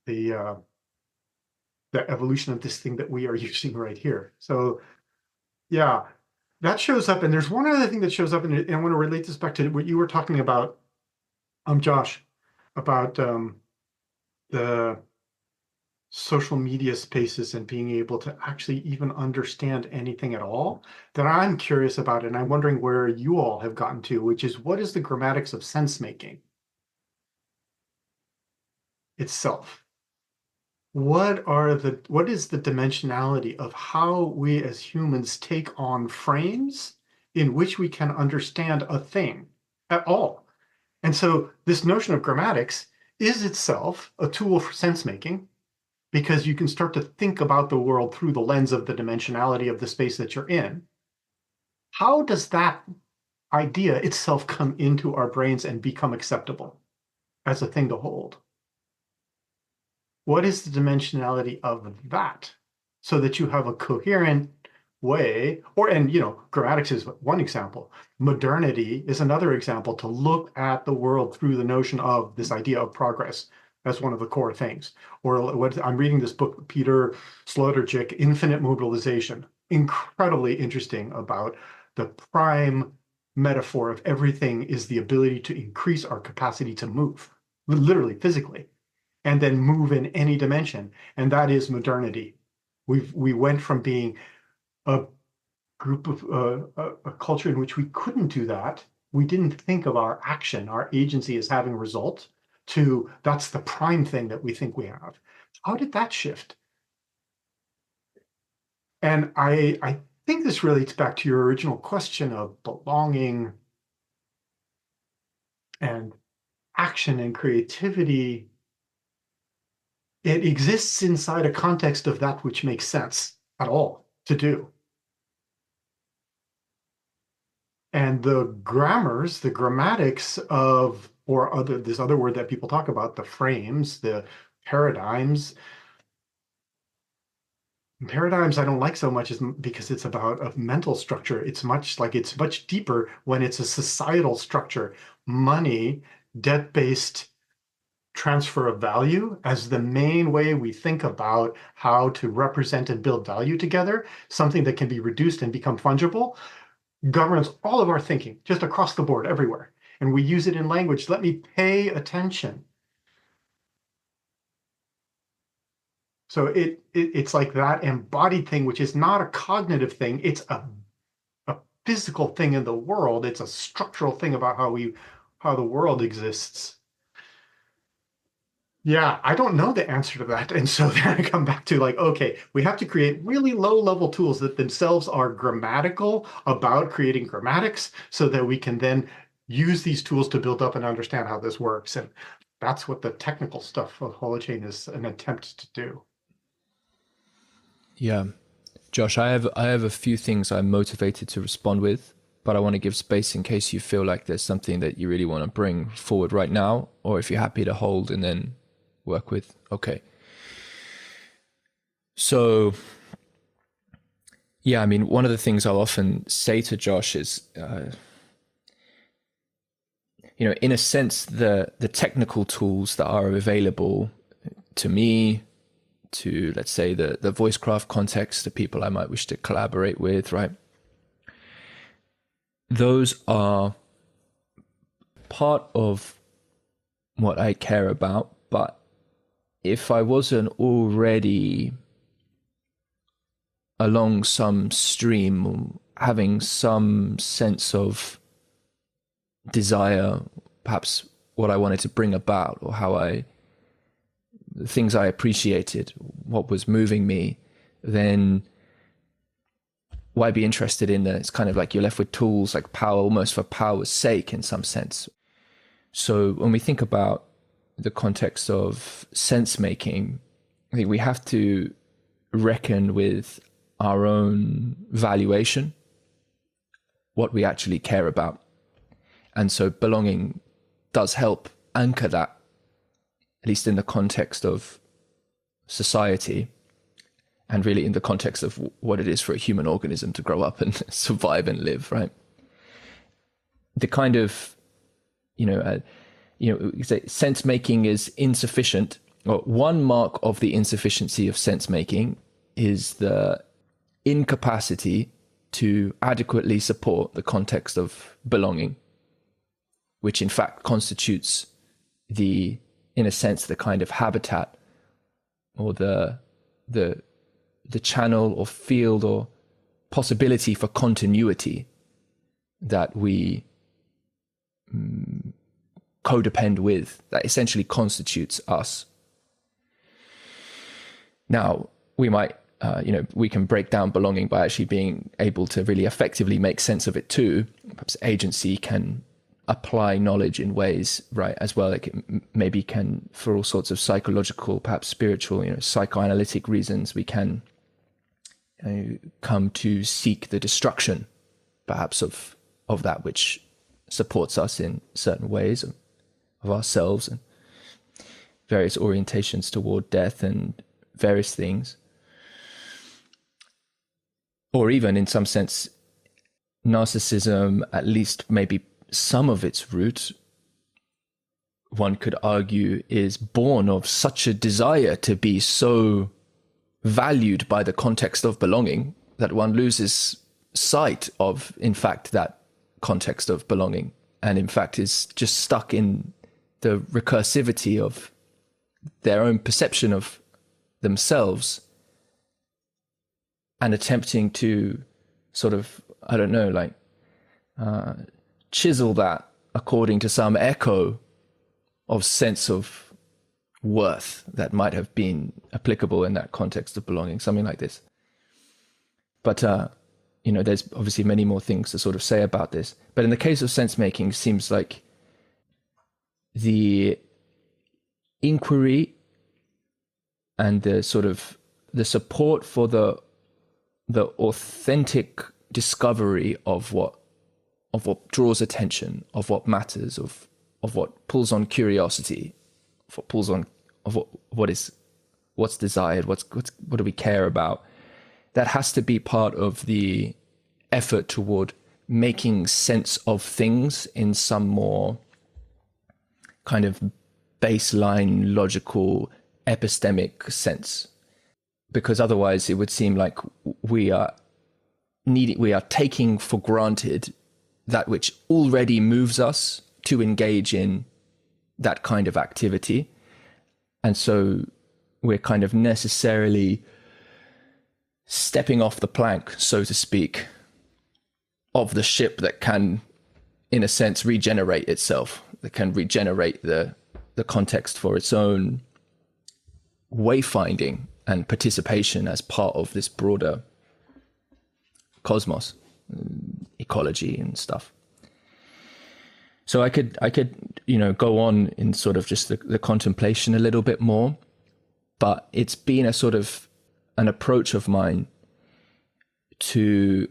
the evolution of this thing that we are using right here. So, yeah, that shows up. And there's one other thing that shows up, and I want to relate this back to what you were talking about, Josh, about the social media spaces and being able to actually even understand anything at all that I'm curious about. And I'm wondering where you all have gotten to, which is what is the grammatics of sense making itself? What is the dimensionality of how we as humans take on frames in which we can understand a thing at all? And so this notion of grammatics is itself a tool for sense making, because you can start to think about the world through the lens of the dimensionality of the space that you're in. How does that idea itself come into our brains and become acceptable as a thing to hold? What is the dimensionality of that, so that you have a coherent way, and grammatics is one example. Modernity is another example, to look at the world through the notion of this idea of progress as one of the core things. Or what I'm reading this book, Peter Sloterdijk, Infinite Mobilization, incredibly interesting, about the prime metaphor of everything is the ability to increase our capacity to move, literally, physically, and then move in any dimension. And that is modernity. We went from being a group of a culture in which we couldn't do that. We didn't think of our action, our agency, as having result, to that's the prime thing that we think we have. How did that shift? And I think this relates back to your original question of belonging and action and creativity. it exists inside a context of that which makes sense at all to do. And the grammars, the grammatics of, or this other word that people talk about, the frames, the paradigms. Paradigms I don't like so much is because it's about a mental structure. It's much deeper when it's a societal structure. Money, debt-based transfer of value as the main way we think about how to represent and build value together, something that can be reduced and become fungible, governs all of our thinking, just across the board, everywhere. And we use it in language. Let me pay attention. So it's like that embodied thing, which is not a cognitive thing. It's a physical thing in the world. It's a structural thing about how the world exists. Yeah, I don't know the answer to that. And so then I come back to like, okay, we have to create really low-level tools that themselves are grammatical about creating grammatics so that we can then use these tools to build up and understand how this works. And that's what the technical stuff of Holochain is an attempt to do. Yeah. Josh, I have a few things I'm motivated to respond with, but I want to give space in case you feel like there's something that you really want to bring forward right now, or if you're happy to hold and then work with. Okay. So, yeah, I mean, one of the things I'll often say to Josh is, in a sense, the technical tools that are available to me, to, let's say, the Voicecraft context, the people I might wish to collaborate with, right? Those are part of what I care about, but if I wasn't already along some stream, having some sense of desire, perhaps what I wanted to bring about, or the things I appreciated, what was moving me, then why be interested in that? It's kind of like you're left with tools like power, almost for power's sake in some sense. So when we think about the context of sense making, I think we have to reckon with our own valuation, what we actually care about. And so belonging does help anchor that, at least in the context of society, and really in the context of what it is for a human organism to grow up and survive and live, right? The kind of, sense making is insufficient, or one mark of the insufficiency of sense making is the incapacity to adequately support the context of belonging, which in fact constitutes in a sense, the kind of habitat or the channel or field or possibility for continuity that we codepend with, that essentially constitutes us. Now, we might, we can break down belonging by actually being able to really effectively make sense of it too. Perhaps agency can apply knowledge in ways, right, as well. Like maybe can, for all sorts of psychological, perhaps spiritual, psychoanalytic reasons, we can come to seek the destruction, perhaps, of that which supports us in certain ways of ourselves, and various orientations toward death and various things. Or even in some sense, narcissism, at least maybe some of its root, one could argue, is born of such a desire to be so valued by the context of belonging that one loses sight of, in fact, that context of belonging, and in fact is just stuck in the recursivity of their own perception of themselves and attempting to sort of, I don't know, like chisel that according to some echo of sense of worth that might have been applicable in that context of belonging, something like this. But, there's obviously many more things to sort of say about this. But in the case of sense making, seems like the inquiry and the sort of the support for the authentic discovery of what draws attention, of what matters, of what pulls on curiosity, of what pulls on of what's desired, what do we care about. That has to be part of the effort toward making sense of things in some more kind of baseline logical epistemic sense, because otherwise it would seem like we are taking for granted that which already moves us to engage in that kind of activity. And so we're kind of necessarily stepping off the plank, so to speak, of the ship that can, in a sense, regenerate itself, that can regenerate the context for its own wayfinding and participation as part of this broader cosmos, ecology and stuff. So I could go on in sort of just the contemplation a little bit more, but it's been a sort of an approach of mine to,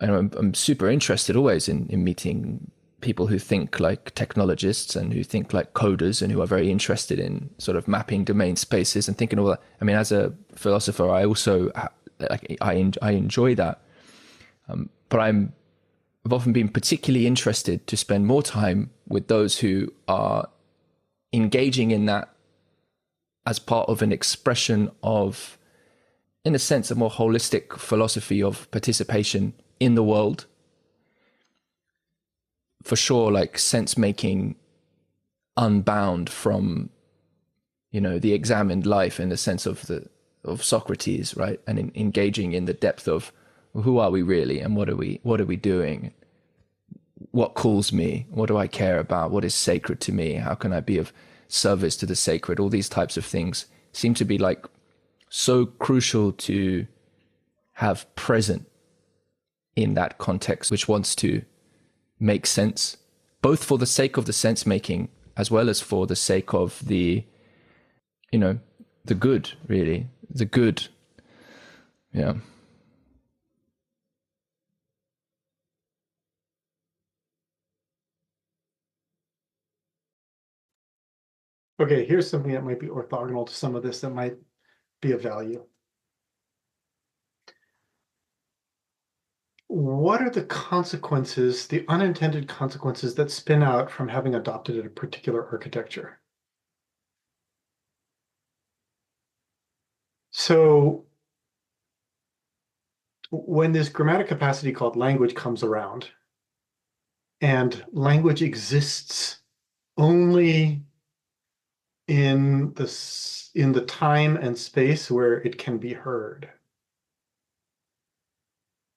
and I'm super interested always in meeting people who think like technologists and who think like coders and who are very interested in sort of mapping domain spaces and thinking all that. I mean, as a philosopher, I also I enjoy that, but I've often been particularly interested to spend more time with those who are engaging in that as part of an expression of, in a sense, a more holistic philosophy of participation in the world. For sure, like sense making unbound from, the examined life in the sense of Socrates, right? And engaging in the depth of who are we really, and what are we doing? What calls me? What do I care about? What is sacred to me? How can I be of service to the sacred? All these types of things seem to be like so crucial to have present in that context, which wants to make sense, both for the sake of the sense making, as well as for the sake of the good, really, the good. Yeah. Okay, here's something that might be orthogonal to some of this that might be of value. What are the consequences, the unintended consequences that spin out from having adopted a particular architecture? So when this grammatic capacity called language comes around, and language exists only in the time and space where it can be heard,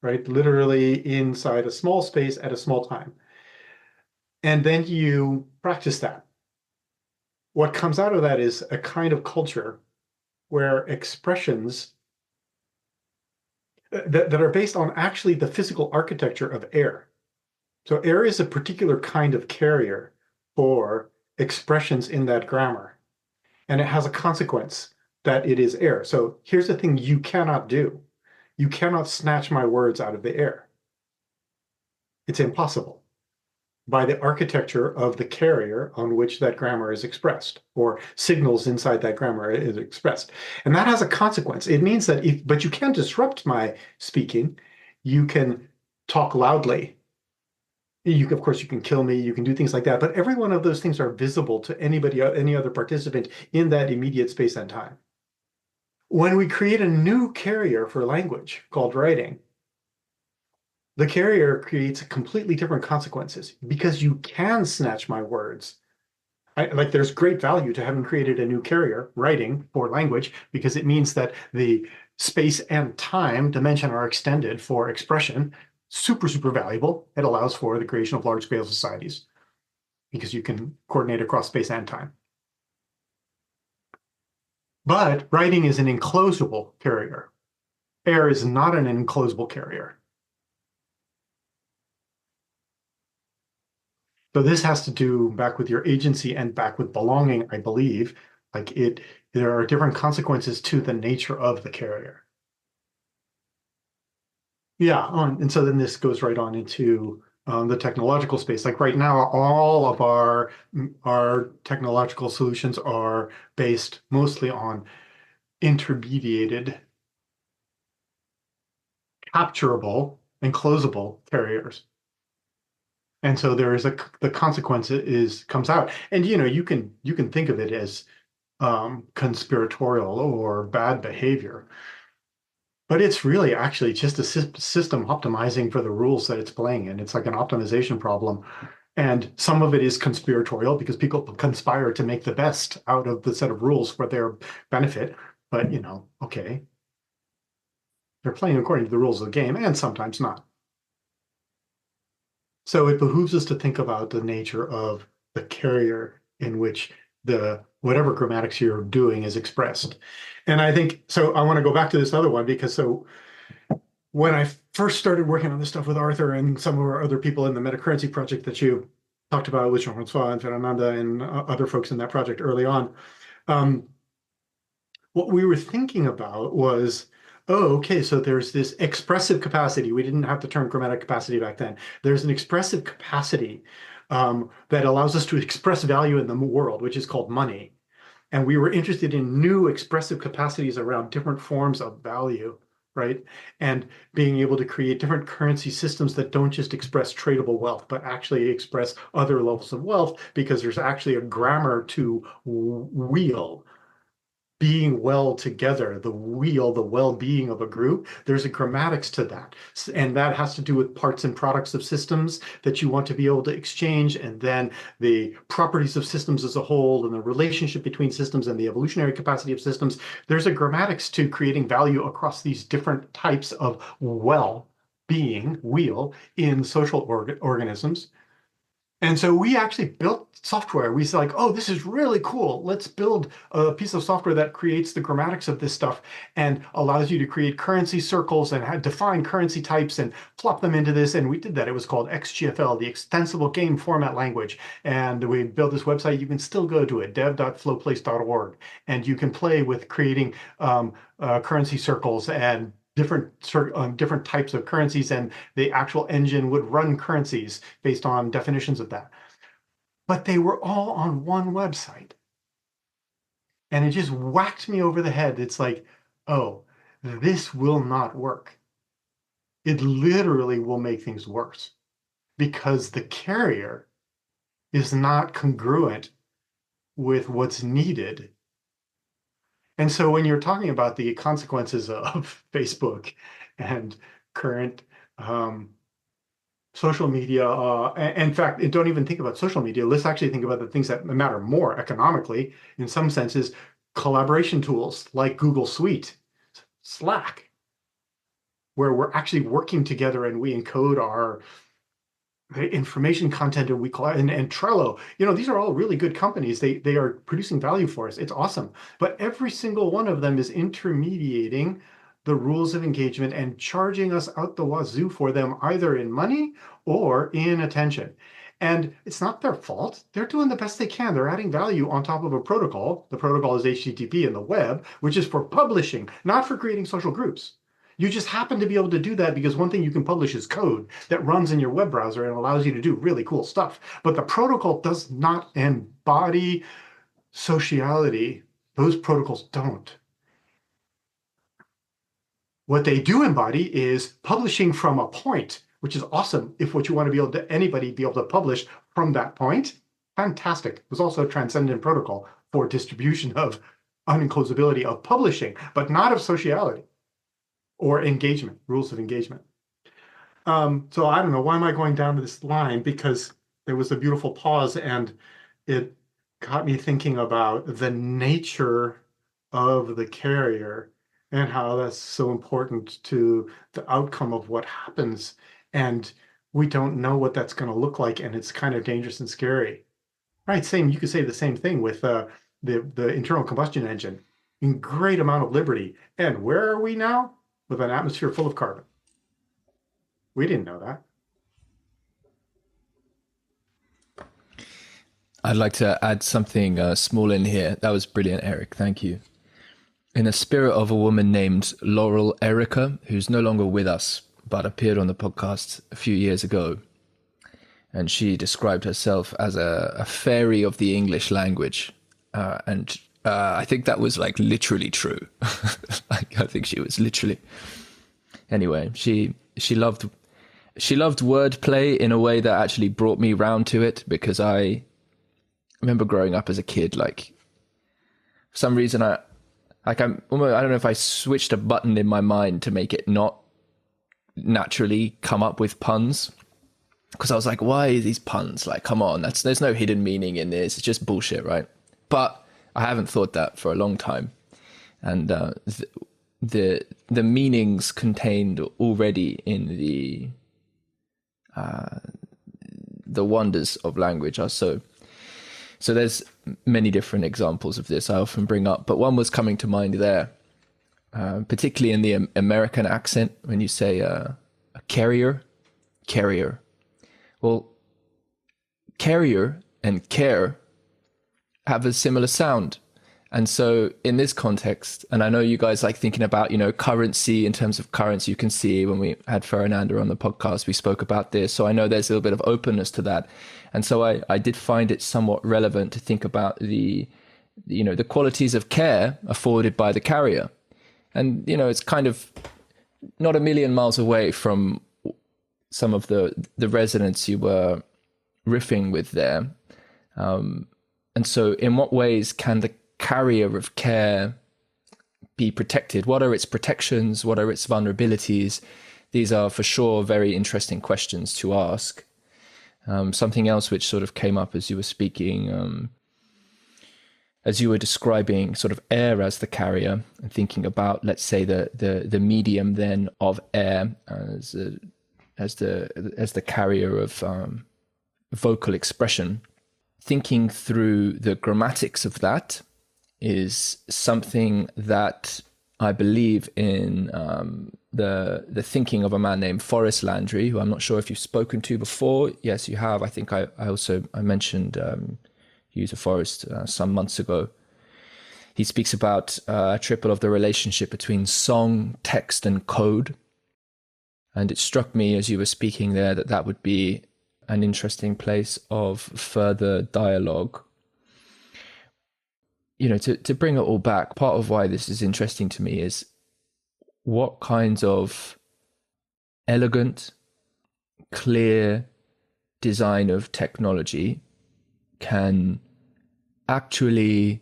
right? Literally inside a small space at a small time. And then you practice that. What comes out of that is a kind of culture where expressions that are based on actually the physical architecture of air. So air is a particular kind of carrier for expressions in that grammar. And it has a consequence that it is air. So here's the thing you cannot do. You cannot snatch my words out of the air. It's impossible by the architecture of the carrier on which that grammar is expressed, or signals inside that grammar is expressed. And that has a consequence. It means that but you can disrupt my speaking. You can talk loudly. Of course, you can kill me, you can do things like that, but every one of those things are visible to anybody, any other participant in that immediate space and time. When we create a new carrier for language called writing, the carrier creates completely different consequences because you can snatch my words. There's great value to having created a new carrier, writing, for language, because it means that the space and time dimension are extended for expression. Super, super valuable. It allows for the creation of large-scale societies because you can coordinate across space and time. But writing is an enclosable carrier. Air is not an enclosable carrier. So this has to do back with your agency and back with belonging, I believe, Like there are different consequences to the nature of the carrier. Yeah, and so then this goes right on into the technological space. Like right now, all of our technological solutions are based mostly on intermediated, capturable, and closable carriers. And so there is the consequence comes out, and you can think of it as conspiratorial or bad behavior, but it's really actually just a system optimizing for the rules that it's playing in. It's like an optimization problem. And some of it is conspiratorial because people conspire to make the best out of the set of rules for their benefit. But, okay, they're playing according to the rules of the game and sometimes not. So it behooves us to think about the nature of the carrier in which the whatever grammatics you're doing is expressed. And I think, so I want to go back to this other one because when I first started working on this stuff with Arthur and some of our other people in the metacurrency project that you talked about with Jean-Francois and Fernanda and other folks in that project early on, what we were thinking about was, oh, okay, so there's this expressive capacity. We didn't have the term grammatic capacity back then. There's an expressive capacity that allows us to express value in the world, which is called money. And we were interested in new expressive capacities around different forms of value, right? And being able to create different currency systems that don't just express tradable wealth, but actually express other levels of wealth, because there's actually a grammar to wheel, being well together, the wheel, the well-being of a group. There's a grammatics to that. And that has to do with parts and products of systems that you want to be able to exchange, and then the properties of systems as a whole, and the relationship between systems and the evolutionary capacity of systems. There's a grammatics to creating value across these different types of well-being, wheel, in social organisms. And so we actually built software. We said, like, oh, this is really cool. Let's build a piece of software that creates the grammatics of this stuff and allows you to create currency circles and define currency types and plop them into this. And we did that. It was called XGFL, the Extensible Game Format Language. And we built this website. You can still go to it, dev.flowplace.org, and you can play with creating currency circles and different types of currencies, and the actual engine would run currencies based on definitions of that. But they were all on one website. And it just whacked me over the head. It's like, oh, this will not work. It literally will make things worse because the carrier is not congruent with what's needed. And so when you're talking about the consequences of Facebook and current social media, in fact, don't even think about social media. Let's actually think about the things that matter more economically, in some senses, collaboration tools like Google Suite, Slack, where we're actually working together and we encode our information content and we call and Trello. These are all really good companies. They are producing value for us. It's awesome. But every single one of them is intermediating the rules of engagement and charging us out the wazoo for them, either in money or in attention. And it's not their fault. They're doing the best they can. They're adding value on top of a protocol. The protocol is HTTP in the web, which is for publishing, not for creating social groups. You just happen to be able to do that because one thing you can publish is code that runs in your web browser and allows you to do really cool stuff. But the protocol does not embody sociality. Those protocols don't. What they do embody is publishing from a point, which is awesome. If what you want to be able to, anybody be able to publish from that point, fantastic. There's also a transcendent protocol for distribution of unenclosability of publishing, but not of sociality or engagement, rules of engagement. So I don't know, why am I going down to this line? Because there was a beautiful pause and it got me thinking about the nature of the carrier and how that's so important to the outcome of what happens. And we don't know what that's going to look like, and it's kind of dangerous and scary. Right, same, you could say the same thing with the internal combustion engine. In great amount of liberty. And where are we now? With an atmosphere full of carbon. We didn't know that. I'd like to add something small in here. That was brilliant, Eric. Thank you. In the spirit of a woman named Laurel Erica, who's no longer with us, but appeared on the podcast a few years ago. And she described herself as a fairy of the English language. And I think that was like literally true. Like, I think she was literally. Anyway, she loved wordplay in a way that actually brought me round to it, because I remember growing up as a kid, like for some reason I don't know if I switched a button in my mind to make it not naturally come up with puns, because I was like, why are these puns? Like, come on, there's no hidden meaning in this. It's just bullshit, right? But I haven't thought that for a long time, and the meanings contained already in the wonders of language are so there's many different examples of this I often bring up, but one was coming to mind there, particularly in the American accent, when you say a carrier. Well, carrier and care have a similar sound. And so in this context, and I know you guys like thinking about, currency in terms of currency. You can see when we had Fernanda on the podcast, we spoke about this. So I know there's a little bit of openness to that. And so I did find it somewhat relevant to think about the qualities of care afforded by the carrier. And, it's kind of not a million miles away from some of the resonance you were riffing with there. And so in what ways can the carrier of care be protected? What are its protections? What are its vulnerabilities? These are for sure very interesting questions to ask. Something else which sort of came up as you were speaking, as you were describing sort of air as the carrier, and thinking about, let's say, the medium then of air as the carrier of vocal expression. Thinking through the grammatics of that is something that I believe in the thinking of a man named Forrest Landry, who I'm not sure if you've spoken to before. Yes, you have. I think I mentioned you to Forrest some months ago. He speaks about a triple of the relationship between song, text, and code. And it struck me as you were speaking there that would be an interesting place of further dialogue. To bring it all back, part of why this is interesting to me is what kinds of elegant, clear design of technology can actually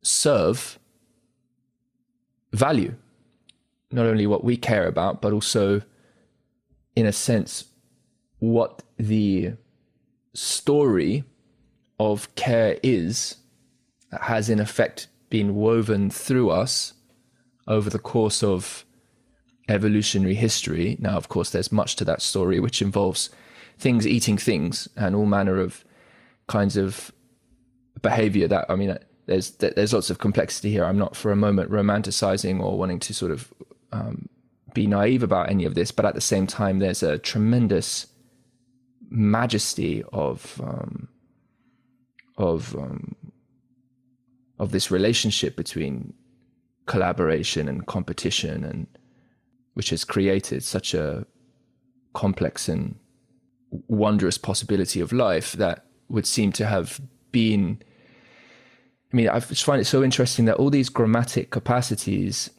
serve value. Not only what we care about, but also, in a sense, what the story of care is that has in effect been woven through us over the course of evolutionary history. Now, of course, there's much to that story, which involves things eating things and all manner of kinds of behavior that, there's lots of complexity here. I'm not for a moment romanticizing or wanting to sort of be naive about any of this, but at the same time, there's a tremendous majesty of this relationship between collaboration and competition, and which has created such a complex and wondrous possibility of life that would seem to have been. I just find it so interesting that all these grammatic capacities,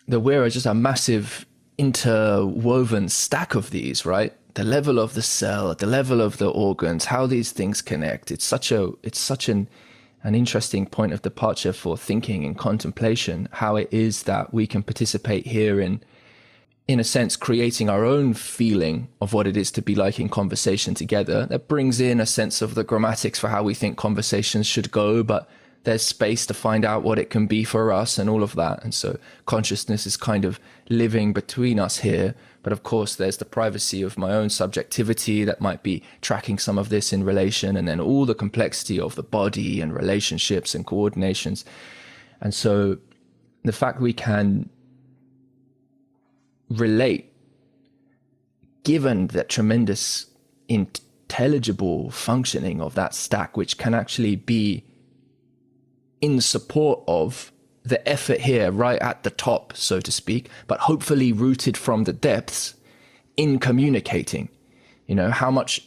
that we're just a massive interwoven stack of these, right? The level of the cell, at the level of the organs, how these things connect. It's such an interesting point of departure for thinking and contemplation, how it is that we can participate here in a sense, creating our own feeling of what it is to be like in conversation together. That brings in a sense of the grammatics for how we think conversations should go, but there's space to find out what it can be for us and all of that. And so consciousness is kind of living between us here. But of course, there's the privacy of my own subjectivity that might be tracking some of this in relation, and then all the complexity of the body and relationships and coordinations. And so the fact we can relate, given that tremendous intelligible functioning of that stack, which can actually be in support of the effort here right at the top, so to speak, but hopefully rooted from the depths in communicating. How much,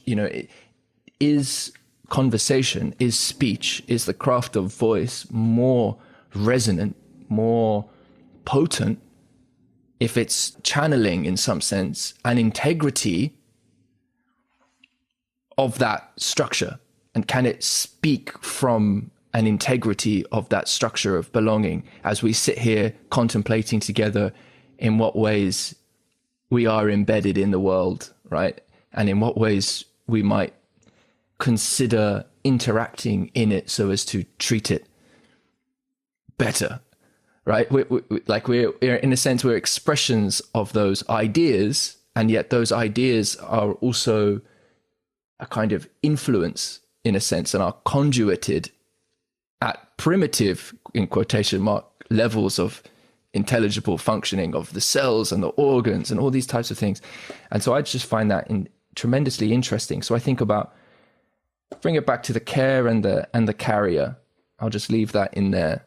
is conversation, is speech, is the craft of voice more resonant, more potent if it's channeling, in some sense, an integrity of that structure? And can it speak from an integrity of that structure of belonging as we sit here contemplating together in what ways we are embedded in the world, right? And in what ways we might consider interacting in it so as to treat it better, right? We're in a sense, we're expressions of those ideas, and yet those ideas are also a kind of influence, in a sense, and are conduited at primitive, in quotation mark, levels of intelligible functioning of the cells and the organs and all these types of things. And so I just find that tremendously interesting. So I think about, bring it back to the care and the carrier. I'll just leave that in there,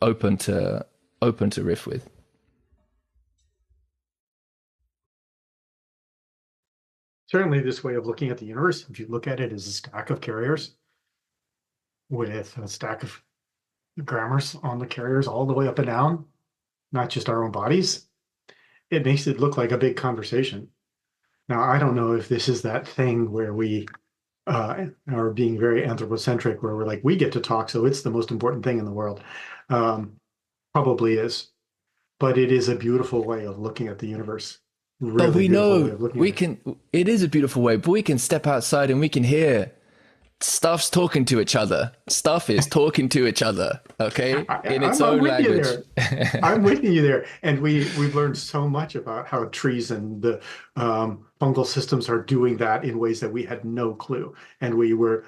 open to riff with. Certainly this way of looking at the universe, if you look at it as a stack of carriers with a stack of grammars on the carriers all the way up and down, not just our own bodies, it makes it look like a big conversation. Now, I don't know if this is that thing where we are being very anthropocentric, where we're like, we get to talk, so it's the most important thing in the world. Probably is, but it is a beautiful way of looking at the universe. Really, but we know it is a beautiful way, but we can step outside and we can hear stuff's talking to each other. Stuff is talking to each other, okay? In its own language. I'm with you there. And we've learned so much about how trees and the fungal systems are doing that in ways that we had no clue. And we were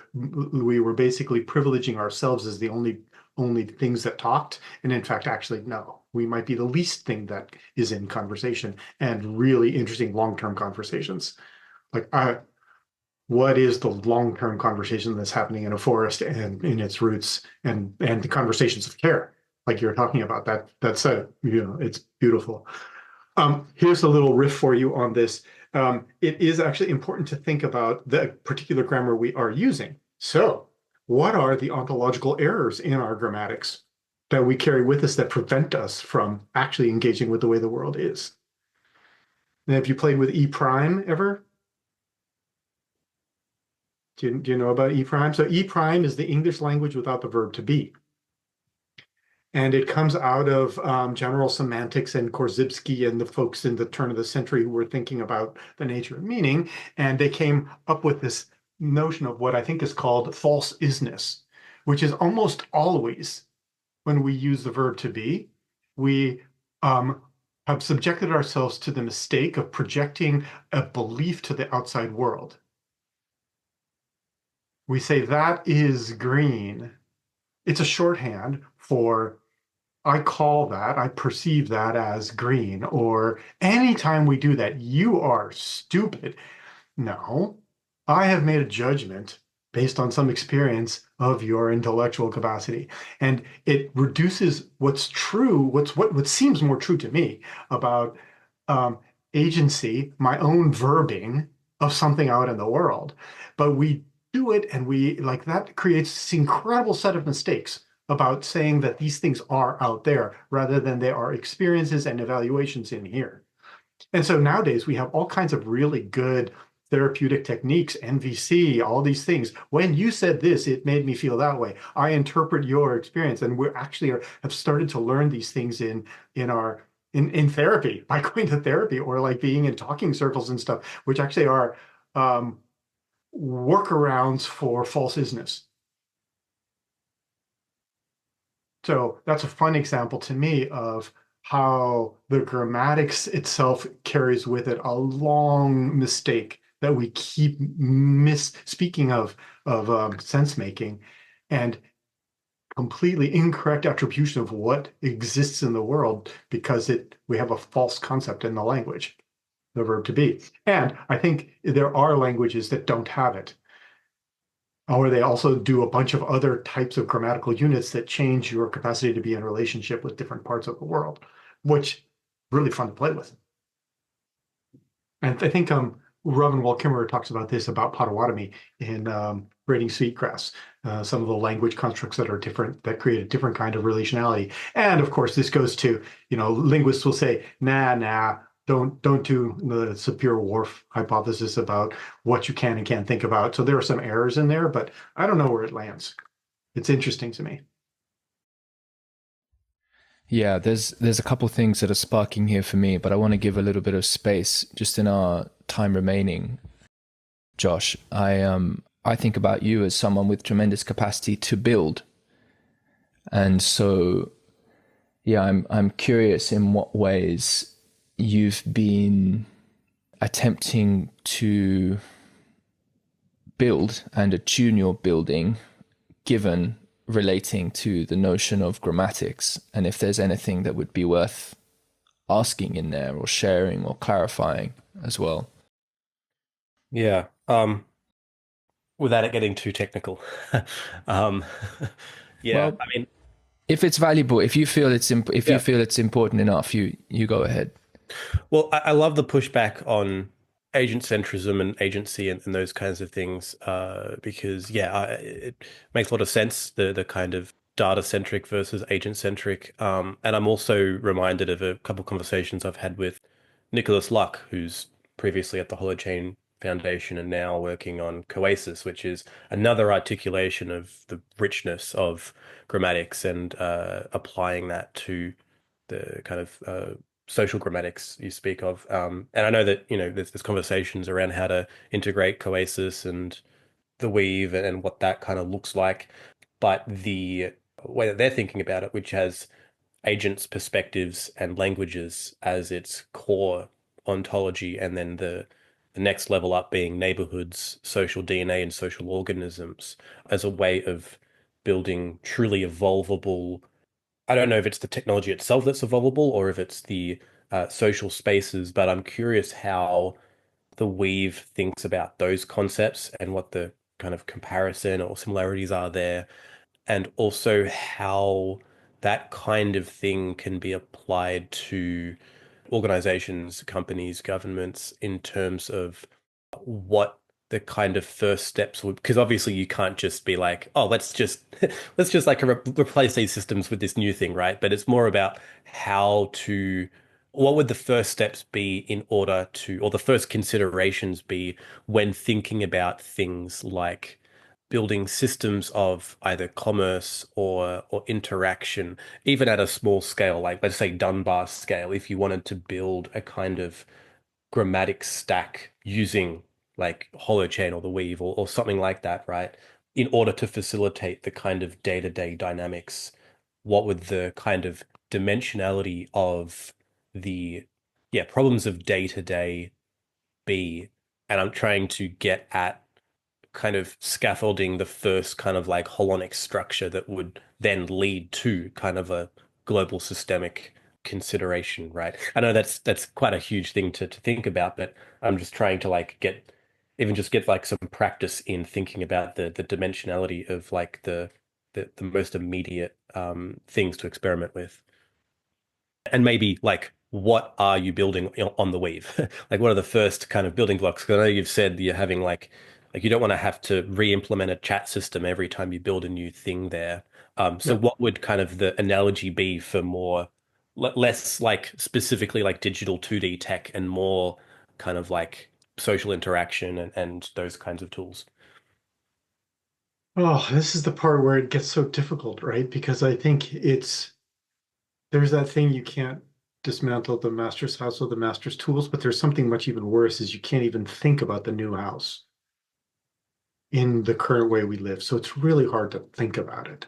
basically privileging ourselves as the only things that talked. And in fact, actually, no, we might be the least thing that is in conversation, and really interesting long-term conversations. Like, what is the long-term conversation that's happening in a forest and in its roots, and the conversations of care, like you're talking about? That's it's beautiful. Here's a little riff for you on this. It is actually important to think about the particular grammar we are using. So what are the ontological errors in our grammatics that we carry with us that prevent us from actually engaging with the way the world is? And have you played with E prime ever? Do you know about E prime? So E prime is the English language without the verb to be. And it comes out of general semantics and Korzybski and the folks in the turn of the century who were thinking about the nature of meaning. And they came up with this notion of what I think is called false isness, which is almost always when we use the verb to be, we have subjected ourselves to the mistake of projecting a belief to the outside world. We say that is green. It's a shorthand for I call that, I perceive that as green, or anytime we do that, you are stupid. No, I have made a judgment based on some experience of your intellectual capacity. And it reduces what's true, what seems more true to me about agency, my own verbing of something out in the world. But we do it, and that creates this incredible set of mistakes about saying that these things are out there rather than they are experiences and evaluations in here. And so nowadays we have all kinds of really good therapeutic techniques, NVC, all these things. When you said this, it made me feel that way. I interpret your experience, and we actually have started to learn these things in therapy, by going to therapy, or like being in talking circles and stuff, which actually are workarounds for false isness. So that's a fun example to me of how the grammatics itself carries with it a long mistake that we keep speaking of sense making, and completely incorrect attribution of what exists in the world because we have a false concept in the language. the verb to be. And I think there are languages that don't have it, or they also do a bunch of other types of grammatical units that change your capacity to be in relationship with different parts of the world, which really fun to play with. And I think Robin Wall Kimmerer talks about this about Potawatomi in Braiding Sweetgrass, some of the language constructs that are different, that create a different kind of relationality. And of course, this goes to, linguists will say, nah, don't do the Sapir-Whorf hypothesis about what you can and can't think about. So there are some errors in there, but I don't know where it lands. It's interesting to me. Yeah, there's a couple things that are sparking here for me, but I want to give a little bit of space just in our time remaining. Josh, I think about you as someone with tremendous capacity to build. And so yeah, I'm curious in what ways you've been attempting to build and attune your building given relating to the notion of grammatics, and if there's anything that would be worth asking in there or sharing or clarifying as well. Yeah. Without it getting too technical. um, yeah, Well, I mean, if it's valuable, if you feel it's yeah. you feel it's important enough, you go ahead. Well, I love the pushback on agent centrism and agency and those kinds of things, because it makes a lot of sense, the kind of data centric versus agent centric. And I'm also reminded of a couple of conversations I've had with Nicholas Luck, who's previously at the Holochain Foundation and now working on Coasis, which is another articulation of the richness of grammatics and applying that to the kind of social grammatics you speak of. And I know that, there's conversations around how to integrate Coasis and the weave and what that kind of looks like. But the way that they're thinking about it, which has agents, perspectives, and languages as its core ontology, and then the next level up being neighborhoods, social DNA, and social organisms as a way of building truly evolvable. I don't know if it's the technology itself that's evolvable or if it's the social spaces, but I'm curious how the Weave thinks about those concepts and what the kind of comparison or similarities are there, and also how that kind of thing can be applied to organizations, companies, governments in terms of what the kind of first steps would, because obviously you can't just be like, oh, let's just let's just like replace these systems with this new thing, right? But it's more about how to, what would the first steps be in order to, or the first considerations be when thinking about things like building systems of either commerce or interaction, even at a small scale, like let's say Dunbar scale, if you wanted to build a kind of grammatic stack using like Holochain or the Weave or something like that, right? In order to facilitate the kind of day-to-day dynamics, what would the kind of dimensionality of the problems of day-to-day be? And I'm trying to get at kind of scaffolding the first kind of like holonic structure that would then lead to kind of a global systemic consideration, right? I know that's quite a huge thing to think about, but I'm just trying to like get like some practice in thinking about the dimensionality of like the most immediate things to experiment with. And maybe like what are you building on the weave? Like what are the first kind of building blocks? Because I know you've said you're having like you don't want to have to re-implement a chat system every time you build a new thing there. So Yeah. what would kind of the analogy be for more less like specifically like digital 2D tech and more kind of like social interaction and those kinds of tools? Oh, this is the part where it gets so difficult, right? Because I think there's that thing you can't dismantle the master's house with the master's tools, but there's something much even worse is you can't even think about the new house in the current way we live. So it's really hard to think about it.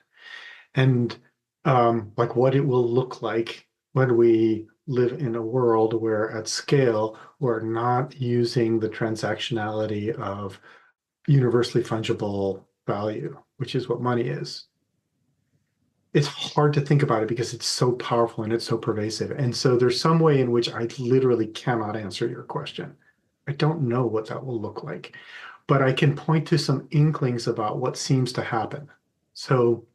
And like what it will look like when we live in a world where at scale we're not using the transactionality of universally fungible value, which is what money is. it's hard to think about it because it's so powerful and it's so pervasive. And so there's some way in which I literally cannot answer your question. I don't know what that will look like, but I can point to some inklings about what seems to happen. So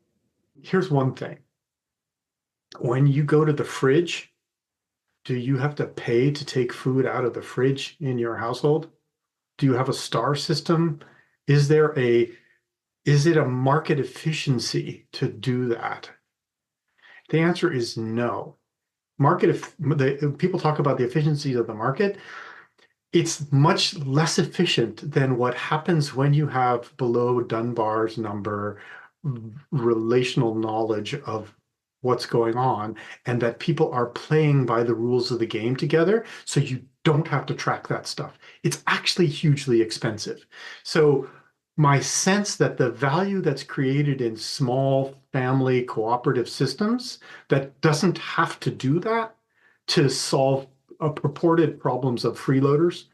here's one thing. When you go to the fridge, do you have to pay to take food out of the fridge in your household? Do you have a star system? Is there a is it a market efficiency to do that? The answer is no. People talk about the efficiencies of the market. It's much less efficient than what happens when you have below Dunbar's number relational knowledge of what's going on and that people are playing by the rules of the game together. So you don't have to track that stuff. It's actually hugely expensive. So my sense that the value that's created in small family cooperative systems that doesn't have to do that to solve purported problems of freeloaders,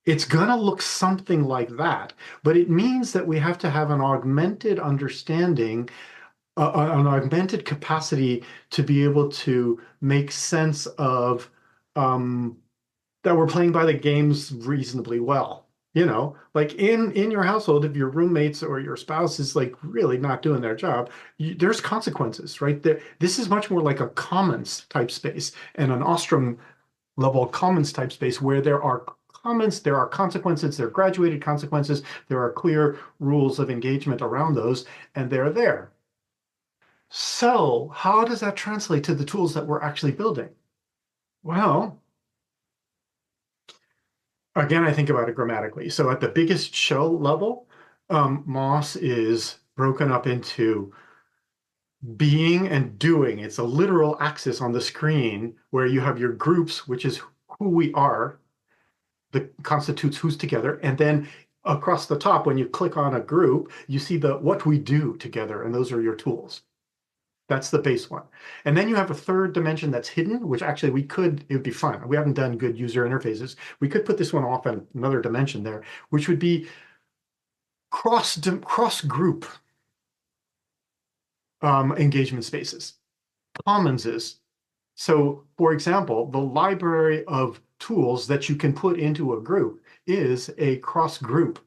it's going to look something like that. But it means that we have to have an augmented understanding, an augmented capacity to be able to make sense of that we're playing by the games reasonably well. Like in your household, if your roommates or your spouse is like really not doing their job, there's consequences, right? This is much more like a commons type space and an Ostrom level commons type space where there are comments, there are consequences, there are graduated consequences, there are clear rules of engagement around those, and they're there. So how does that translate to the tools that we're actually building? Well, again, I think about it grammatically. So at the biggest shell level, Moss is broken up into being and doing. It's a literal axis on the screen where you have your groups, which is who we are, that constitutes who's together. And then across the top, when you click on a group, you see the what we do together, and those are your tools. That's the base one. And then you have a third dimension that's hidden, which actually it would be fun. We haven't done good user interfaces. We could put this one off in another dimension there, which would be cross group engagement spaces. Commons is. So for example, the library of tools that you can put into a group is a cross group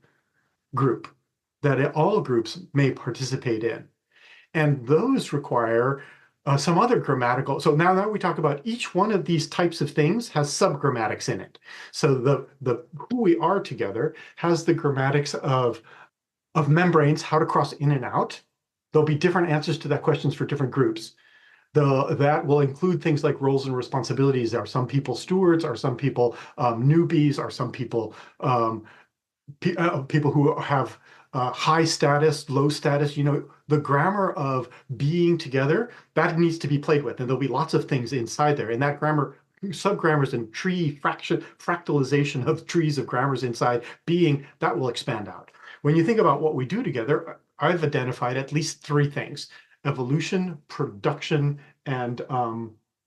that all groups may participate in. And those require some other grammatical. So now we talk about each one of these types of things has subgrammatics in it. So the who we are together has the grammatics of membranes, how to cross in and out. There'll be different answers to that questions for different groups. That will include things like roles and responsibilities. Are some people stewards? Are some people newbies? Are some people people who have high status, low status? The grammar of being together, that needs to be played with. And there'll be lots of things inside there. And that grammar, subgrammars and fractalization of trees of grammars inside being, that will expand out. When you think about what we do together, I've identified at least three things: evolution, production, and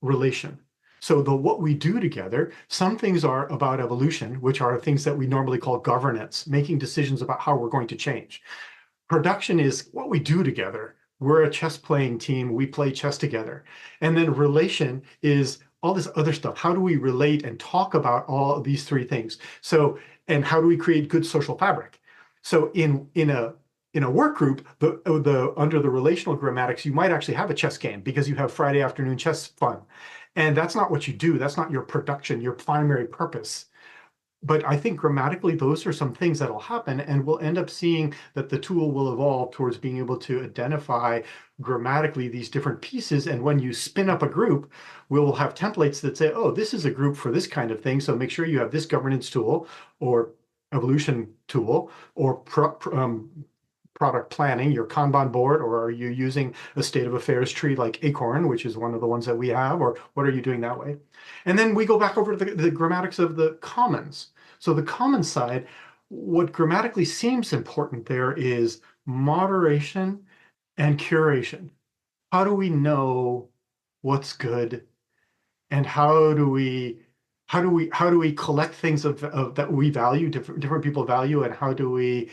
relation. So what we do together, some things are about evolution, which are things that we normally call governance, making decisions about how we're going to change. Production is what we do together. We're a chess playing team. We play chess together. And then relation is all this other stuff. How do we relate and talk about all of these three things? So, and how do we create good social fabric? So in a work group, under the relational grammatics, you might actually have a chess game because you have Friday afternoon chess fun. And that's not what you do. That's not your production, your primary purpose. But I think grammatically, those are some things that'll happen, and we'll end up seeing that the tool will evolve towards being able to identify grammatically these different pieces. And when you spin up a group, we'll have templates that say, oh, this is a group for this kind of thing. So make sure you have this governance tool or evolution tool or product planning, your Kanban board, or are you using a state of affairs tree like Acorn, which is one of the ones that we have, or what are you doing that way? And then we go back over to the grammatics of the commons. So the commons side, what grammatically seems important there is moderation and curation. How do we know what's good, and how do we collect things that we value, different people value, and how do we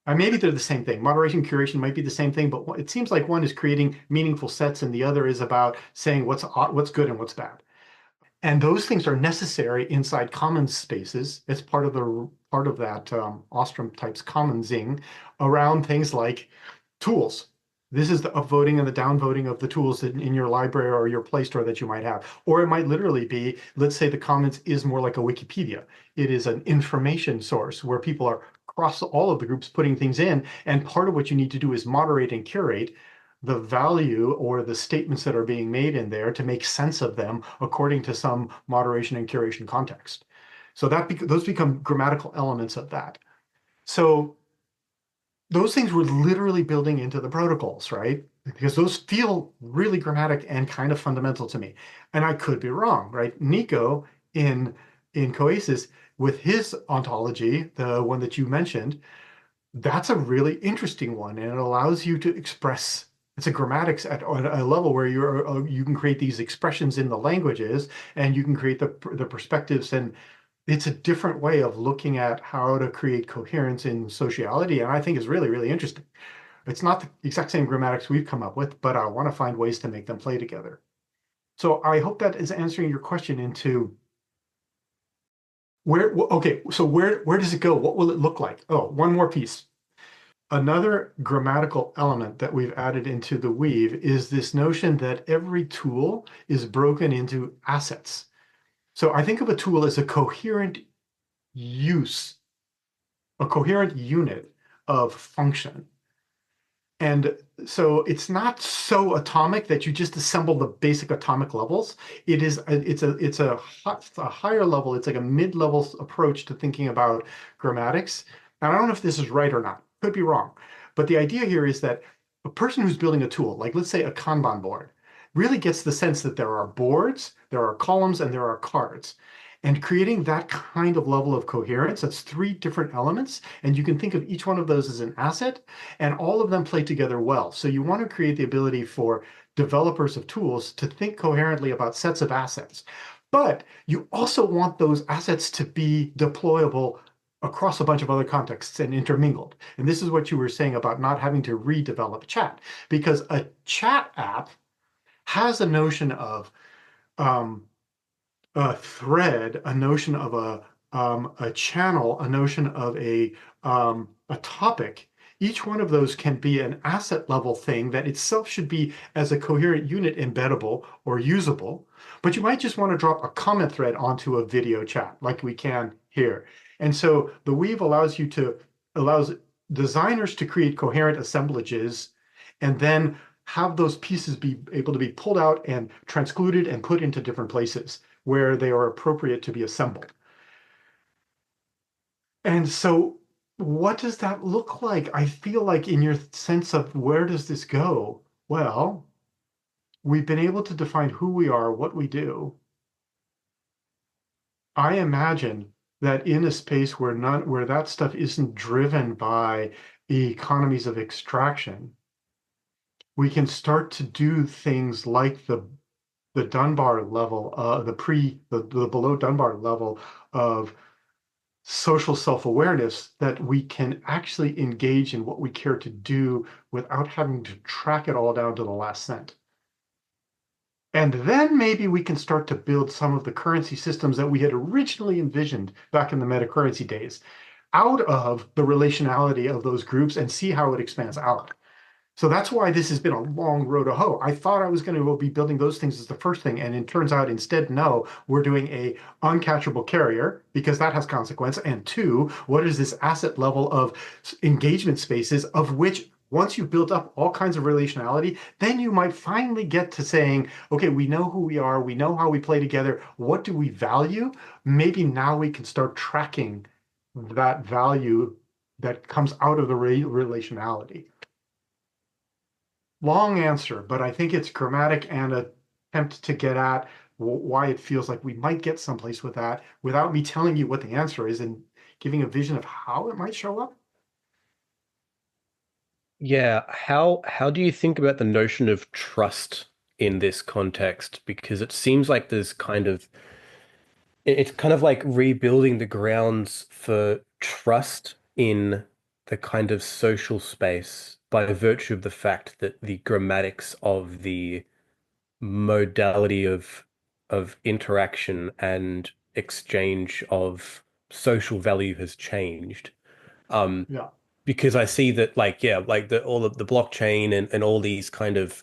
Maybe they're the same thing. Moderation and curation might be the same thing, but it seems like one is creating meaningful sets and the other is about saying what's good and what's bad. And those things are necessary inside commons spaces. It's part of that Ostrom types commonsing around things like tools. This is the upvoting and the downvoting of the tools in your library or your Play Store that you might have. Or it might literally be, let's say the commons is more like a Wikipedia. It is an information source where people are across all of the groups putting things in. And part of what you need to do is moderate and curate the value or the statements that are being made in there to make sense of them according to some moderation and curation context. So those become grammatical elements of that. So those things were literally building into the protocols, right? Because those feel really grammatic and kind of fundamental to me. And I could be wrong, right? Nico in Coasis with his ontology, the one that you mentioned, that's a really interesting one, and it allows you to express. It's a grammatics at a level where you can create these expressions in the languages, and you can create the perspectives, and it's a different way of looking at how to create coherence in sociality, and I think is really, really interesting. It's not the exact same grammatics we've come up with, but I want to find ways to make them play together. So I hope that is answering your question into okay, so where does it go? What will it look like? Oh, one more piece. Another grammatical element that we've added into the weave is this notion that every tool is broken into assets. So I think of a tool as a coherent use, a coherent unit of function. And so it's not so atomic that you just assemble the basic atomic levels. It's a higher level. It's like a mid-level approach to thinking about grammatics. And I don't know if this is right or not. Could be wrong. But the idea here is that a person who's building a tool, like let's say a Kanban board, really gets the sense that there are boards, there are columns, and there are cards. And creating that kind of level of coherence, that's three different elements, and you can think of each one of those as an asset, and all of them play together well. So you want to create the ability for developers of tools to think coherently about sets of assets. But you also want those assets to be deployable across a bunch of other contexts and intermingled. And this is what you were saying about not having to redevelop chat, because a chat app has a notion of a thread, a notion of a channel, a notion of a topic. Each one of those can be an asset level thing that itself should be as a coherent unit embeddable or usable. But you might just want to drop a comment thread onto a video chat like we can here. And so the weave allows designers to create coherent assemblages and then have those pieces be able to be pulled out and transcluded and put into different places where they are appropriate to be assembled. And so what does that look like? I feel like in your sense of where does this go? Well, we've been able to define who we are, what we do. I imagine that in a space where that stuff isn't driven by economies of extraction, we can start to do things like the Dunbar level, the below Dunbar level of social self-awareness, that we can actually engage in what we care to do without having to track it all down to the last cent. And then maybe we can start to build some of the currency systems that we had originally envisioned back in the metacurrency days out of the relationality of those groups and see how it expands out. So that's why this has been a long road to hoe. I thought I was going to be building those things as the first thing, and it turns out instead, no, we're doing a uncatchable carrier because that has consequence. And two, what is this asset level of engagement spaces of which once you've built up all kinds of relationality, then you might finally get to saying, okay, we know who we are, we know how we play together, what do we value? Maybe now we can start tracking that value that comes out of the relationality. Long answer, but I think it's grammatic and an attempt to get at why it feels like we might get someplace with that without me telling you what the answer is and giving a vision of how it might show up. Yeah, how do you think about the notion of trust in this context? Because it seems like it's kind of like rebuilding the grounds for trust in the kind of social space by virtue of the fact that the grammatics of the modality of interaction and exchange of social value has changed. Um, Yeah. because I see that like yeah, like the all of the blockchain and all these kind of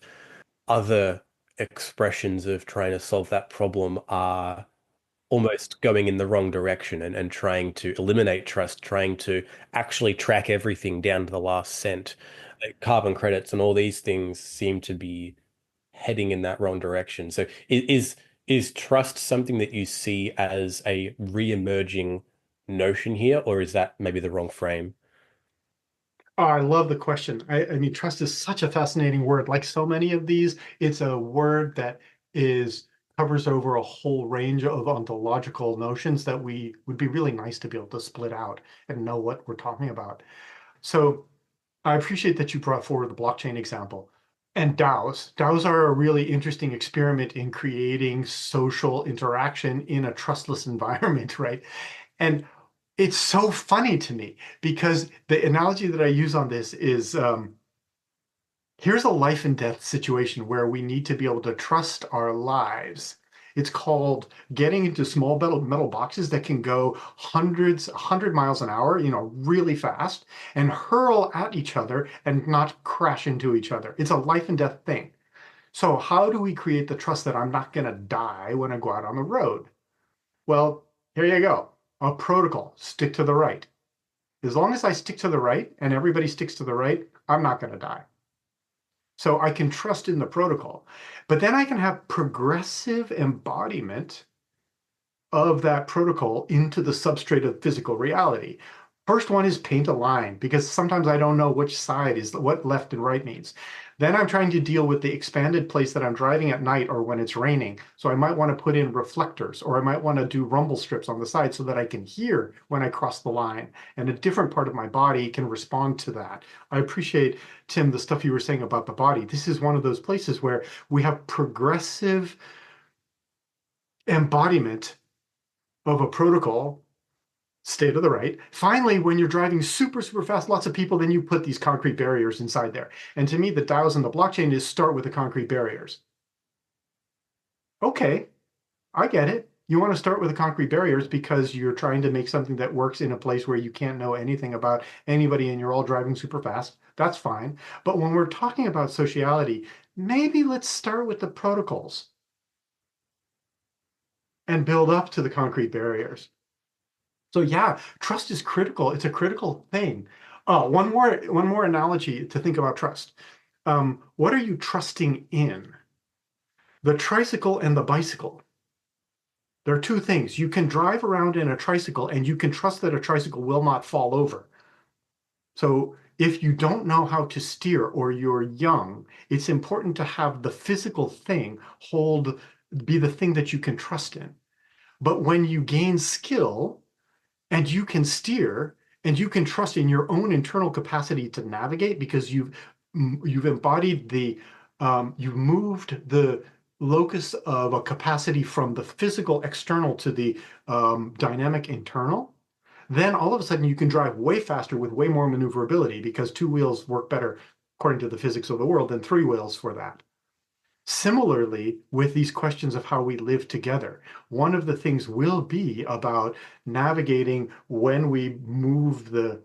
other expressions of trying to solve that problem are almost going in the wrong direction and trying to eliminate trust, trying to actually track everything down to the last cent. Like carbon credits and all these things seem to be heading in that wrong direction. So is trust something that you see as a re-emerging notion here, or is that maybe the wrong frame? Oh, I love the question. I mean, trust is such a fascinating word. Like so many of these, it's a word that is covers over a whole range of ontological notions that we would be really nice to be able to split out and know what we're talking about. So I appreciate that you brought forward the blockchain example. And DAOs. DAOs are a really interesting experiment in creating social interaction in a trustless environment, right? And it's so funny to me because the analogy that I use on this is here's a life and death situation where we need to be able to trust our lives. It's called getting into small metal boxes that can go 100 miles an hour, really fast, and hurl at each other and not crash into each other. It's a life and death thing. So how do we create the trust that I'm not going to die when I go out on the road? Well, here you go. A protocol, stick to the right. As long as I stick to the right and everybody sticks to the right, I'm not going to die. So I can trust in the protocol. But then I can have progressive embodiment of that protocol into the substrate of physical reality. First one is paint a line, because sometimes I don't know which side is what left and right means. Then I'm trying to deal with the expanded place that I'm driving at night or when it's raining. So I might want to put in reflectors, or I might want to do rumble strips on the side so that I can hear when I cross the line. And a different part of my body can respond to that. I appreciate, Tim, the stuff you were saying about the body. This is one of those places where we have progressive embodiment of a protocol, stay to the right. Finally, when you're driving super, super fast, lots of people, then you put these concrete barriers inside there. And to me, the DAOs and the blockchain is start with the concrete barriers. Okay, I get it. You want to start with the concrete barriers because you're trying to make something that works in a place where you can't know anything about anybody and you're all driving super fast. That's fine. But when we're talking about sociality, maybe let's start with the protocols and build up to the concrete barriers. So yeah, trust is critical. It's a critical thing. One more analogy to think about trust. What are you trusting in? The tricycle and the bicycle. There are two things. You can drive around in a tricycle and you can trust that a tricycle will not fall over. So if you don't know how to steer or you're young, it's important to have the physical thing be the thing that you can trust in. But when you gain skill, and you can steer and you can trust in your own internal capacity to navigate because you've embodied you've moved the locus of a capacity from the physical external to the dynamic internal. Then all of a sudden you can drive way faster with way more maneuverability because two wheels work better according to the physics of the world than three wheels for that. Similarly, with these questions of how we live together, one of the things will be about navigating when we move the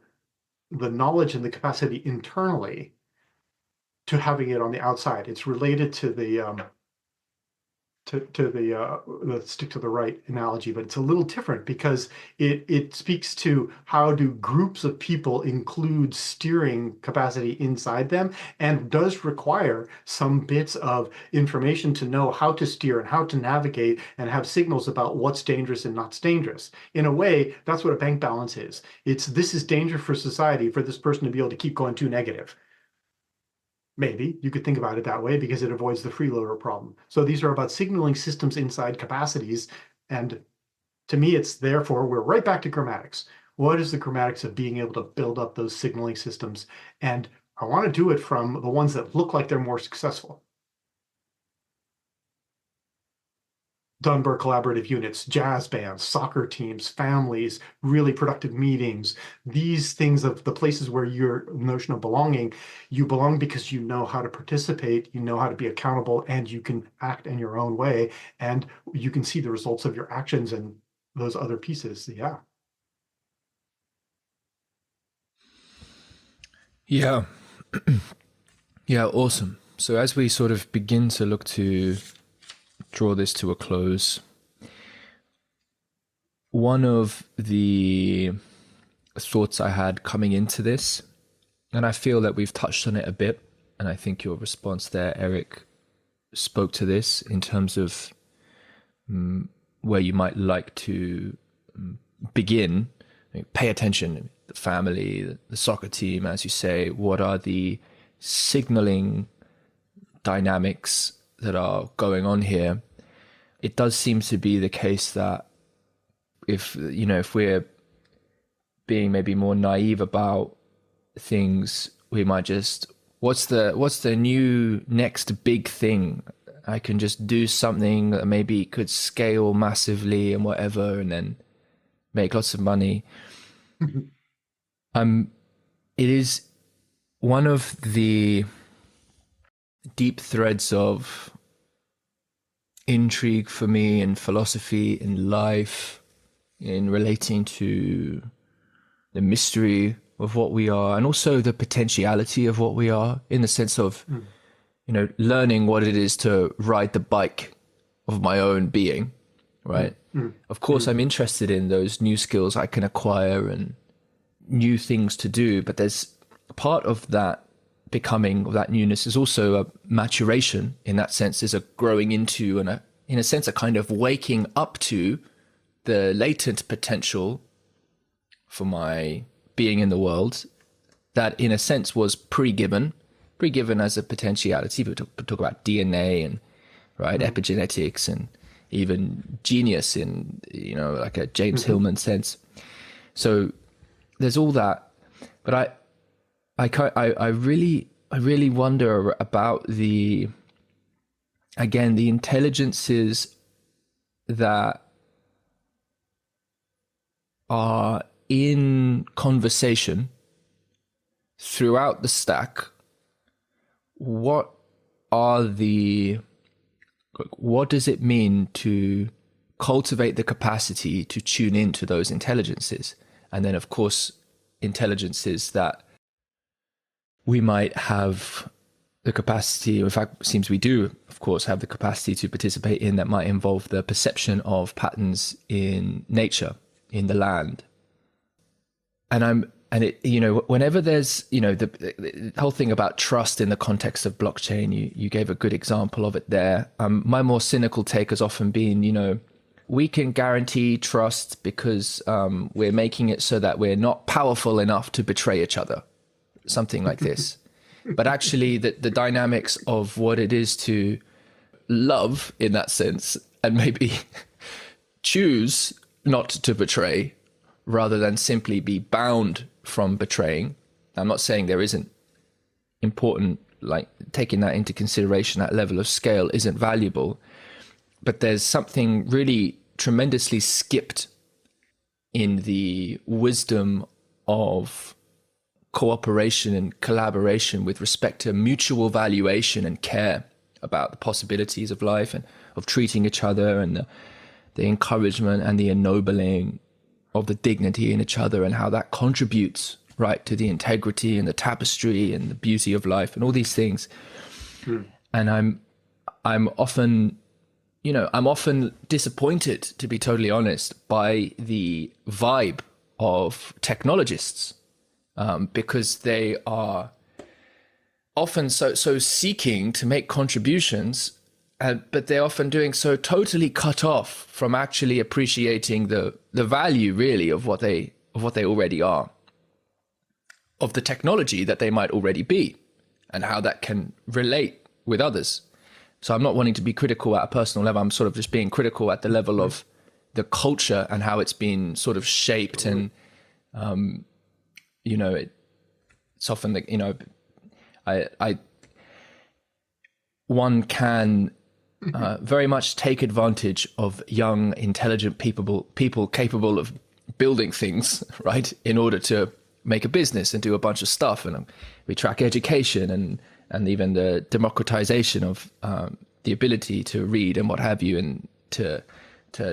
knowledge and the capacity internally to having it on the outside. It's related to the the stick to the right analogy, but it's a little different because it speaks to how do groups of people include steering capacity inside them and does require some bits of information to know how to steer and how to navigate and have signals about what's dangerous and not dangerous. In a way, that's what a bank balance is. This is danger for society for this person to be able to keep going too negative. Maybe you could think about it that way because it avoids the freeloader problem. So these are about signaling systems inside capacities. And to me, it's therefore, we're right back to grammatics. What is the grammatics of being able to build up those signaling systems? And I want to do it from the ones that look like they're more successful. Dunbar collaborative units, jazz bands, soccer teams, families, really productive meetings, these things of the places where your notion of belonging, you belong because you know how to participate, you know how to be accountable, and you can act in your own way, and you can see the results of your actions and those other pieces. Yeah. Yeah. Yeah, awesome. So as we sort of begin to look to draw this to a close, one of the thoughts I had coming into this, and I feel that we've touched on it a bit, and I think your response there, Eric, spoke to this in terms of where you might like to begin. Pay attention, the family, the soccer team, as you say, what are the signaling dynamics that are going on here? It does seem to be the case that if we're being maybe more naive about things, we might just, what's the new next big thing? I can just do something that maybe could scale massively and whatever, and then make lots of money. It is one of the deep threads of intrigue for me in philosophy, in life, in relating to the mystery of what we are, and also the potentiality of what we are, in the sense of, learning what it is to ride the bike of my own being, right? Of course, I'm interested in those new skills I can acquire and new things to do, but there's part of that becoming, of that newness, is also a maturation. In that sense, is a growing into, and in a sense, a kind of waking up to the latent potential for my being in the world that, in a sense, was pre-given as a potentiality. We talk about DNA and epigenetics, and even genius in like a James Hillman sense. So there's all that, but I really wonder about the intelligences that are in conversation throughout the stack. What does it mean to cultivate the capacity to tune into those intelligences? And then, of course, intelligences that we might have the capacity, in fact, it seems we do, of course, have the capacity to participate in, that might involve the perception of patterns in nature, in the land. Whenever there's, the whole thing about trust in the context of blockchain, you gave a good example of it there. My more cynical take has often been, we can guarantee trust because we're making it so that we're not powerful enough to betray each other, something like this. But actually, the dynamics of what it is to love in that sense, and maybe choose not to betray rather than simply be bound from betraying. I'm not saying there isn't important, like taking that into consideration, that level of scale isn't valuable, but there's something really tremendously skipped in the wisdom of cooperation and collaboration with respect to mutual valuation and care about the possibilities of life and of treating each other, and the encouragement and the ennobling of the dignity in each other, and how that contributes to the integrity and the tapestry and the beauty of life and all these things. And I'm often disappointed, to be totally honest, by the vibe of technologists, because they are often so seeking to make contributions, but they're often doing so totally cut off from actually appreciating the value, really, of what they already are, of the technology that they might already be, and how that can relate with others. So I'm not wanting to be critical at a personal level. I'm sort of just being critical at the level of the culture and how it's been sort of shaped. And it's often one can very much take advantage of young, intelligent people capable of building things, right, in order to make a business and do a bunch of stuff. And we track education and even the democratization of the ability to read and what have you, and to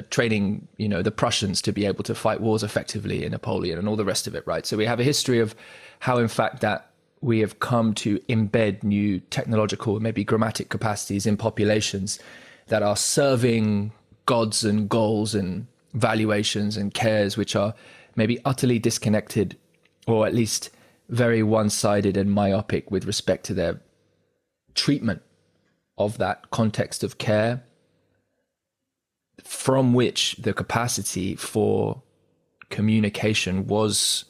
training, the Prussians to be able to fight wars effectively, in Napoleon and all the rest of it, right? So we have a history of how, in fact, that we have come to embed new technological, maybe grammatic capacities in populations that are serving gods and goals and valuations and cares, which are maybe utterly disconnected, or at least very one-sided and myopic with respect to their treatment of that context of care, from which the capacity for communication was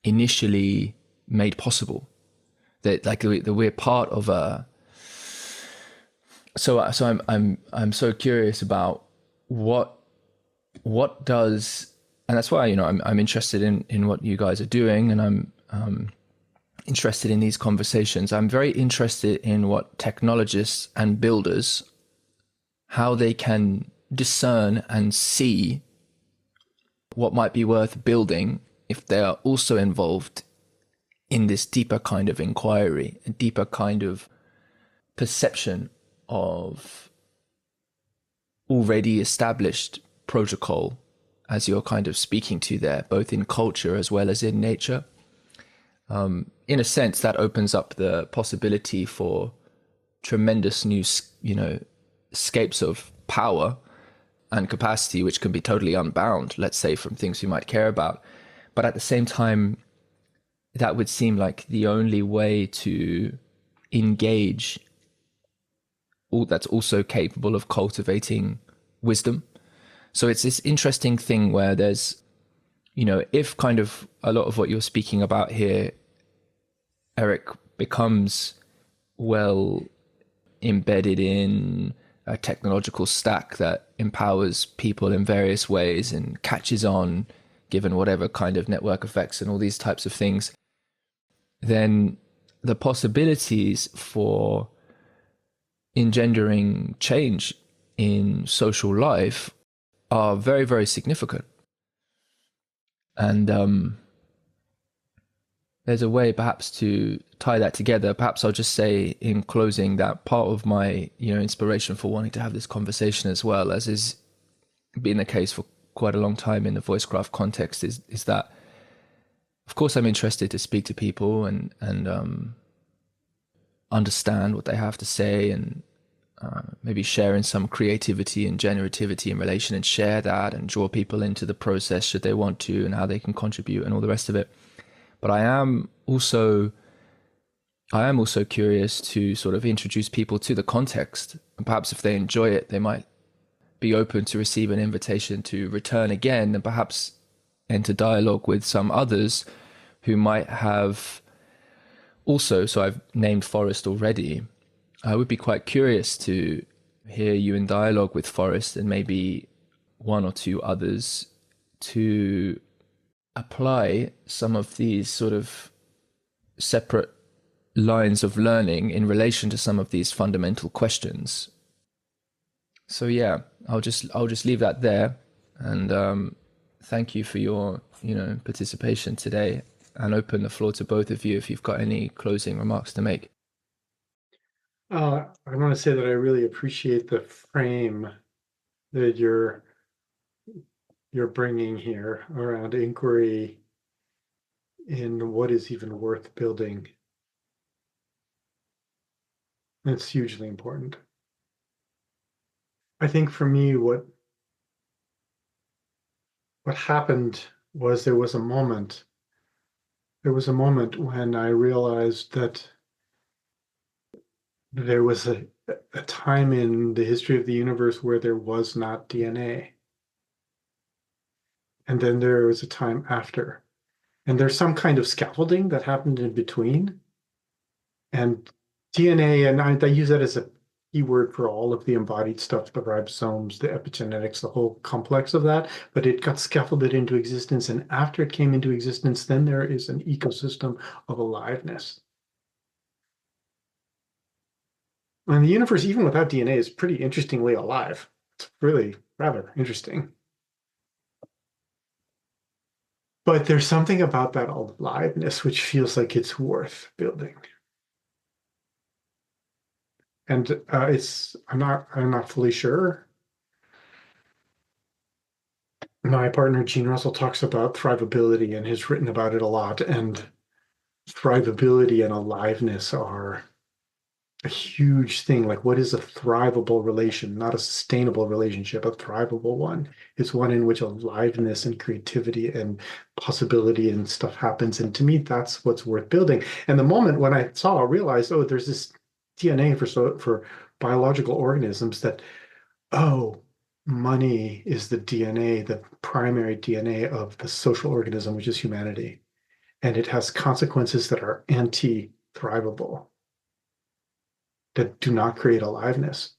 initially made possible. That we're part of a. So I'm so curious about what does, and that's why I'm interested in what you guys are doing, and I'm interested in these conversations. I'm very interested in what technologists and builders, how they can discern and see what might be worth building if they are also involved in this deeper kind of inquiry, a deeper kind of perception of already established protocol, as you're kind of speaking to there, both in culture as well as in nature. In a sense, that opens up the possibility for tremendous new, escapes of power and capacity, which can be totally unbound, let's say, from things we might care about. But at the same time, that would seem like the only way to engage all that's also capable of cultivating wisdom. So it's this interesting thing where there's, if kind of a lot of what you're speaking about here, Eric, becomes well embedded in a technological stack that empowers people in various ways and catches on, given whatever kind of network effects and all these types of things, then the possibilities for engendering change in social life are very, very significant. And there's a way perhaps to tie that together. Perhaps I'll just say in closing that part of my, inspiration for wanting to have this conversation, as well as is been the case for quite a long time in the Voicecraft context, is that, of course, I'm interested to speak to people and understand what they have to say, and maybe share in some creativity and generativity in relation, and share that and draw people into the process should they want to, and how they can contribute and all the rest of it. But I am also curious to sort of introduce people to the context, and perhaps if they enjoy it, they might be open to receive an invitation to return again, and perhaps enter dialogue with some others who might have also. So I've named Forrest already. I would be quite curious to hear you in dialogue with Forrest, and maybe one or two others, to apply some of these sort of separate lines of learning in relation to some of these fundamental questions. So yeah, I'll just leave that there, and thank you for your participation today, and open the floor to both of you if you've got any closing remarks to make. I want to say that I really appreciate the frame that you're bringing here around inquiry in what is even worth building. It's hugely important. I think for me, what happened was there was a moment when I realized that there was a time in the history of the universe where there was not DNA. And then there was a time after. And there's some kind of scaffolding that happened in between. And DNA, and I use that as a keyword for all of the embodied stuff, the ribosomes, the epigenetics, the whole complex of that, but it got scaffolded into existence. And after it came into existence, then there is an ecosystem of aliveness. And the universe, even without DNA, is pretty interestingly alive. It's really rather interesting. But there's something about that aliveness which feels like it's worth building. And I'm not fully sure. My partner Gene Russell talks about thrivability and has written about it a lot. And thrivability and aliveness are a huge thing. Like, what is a thrivable relation? Not a sustainable relationship. A thrivable one is one in which aliveness and creativity and possibility and stuff happens. And to me, that's what's worth building. And the moment when I realized, oh, there's this DNA for biological organisms that, oh, money is the DNA, the primary DNA of the social organism, which is humanity. And it has consequences that are anti-thrivable, that do not create aliveness.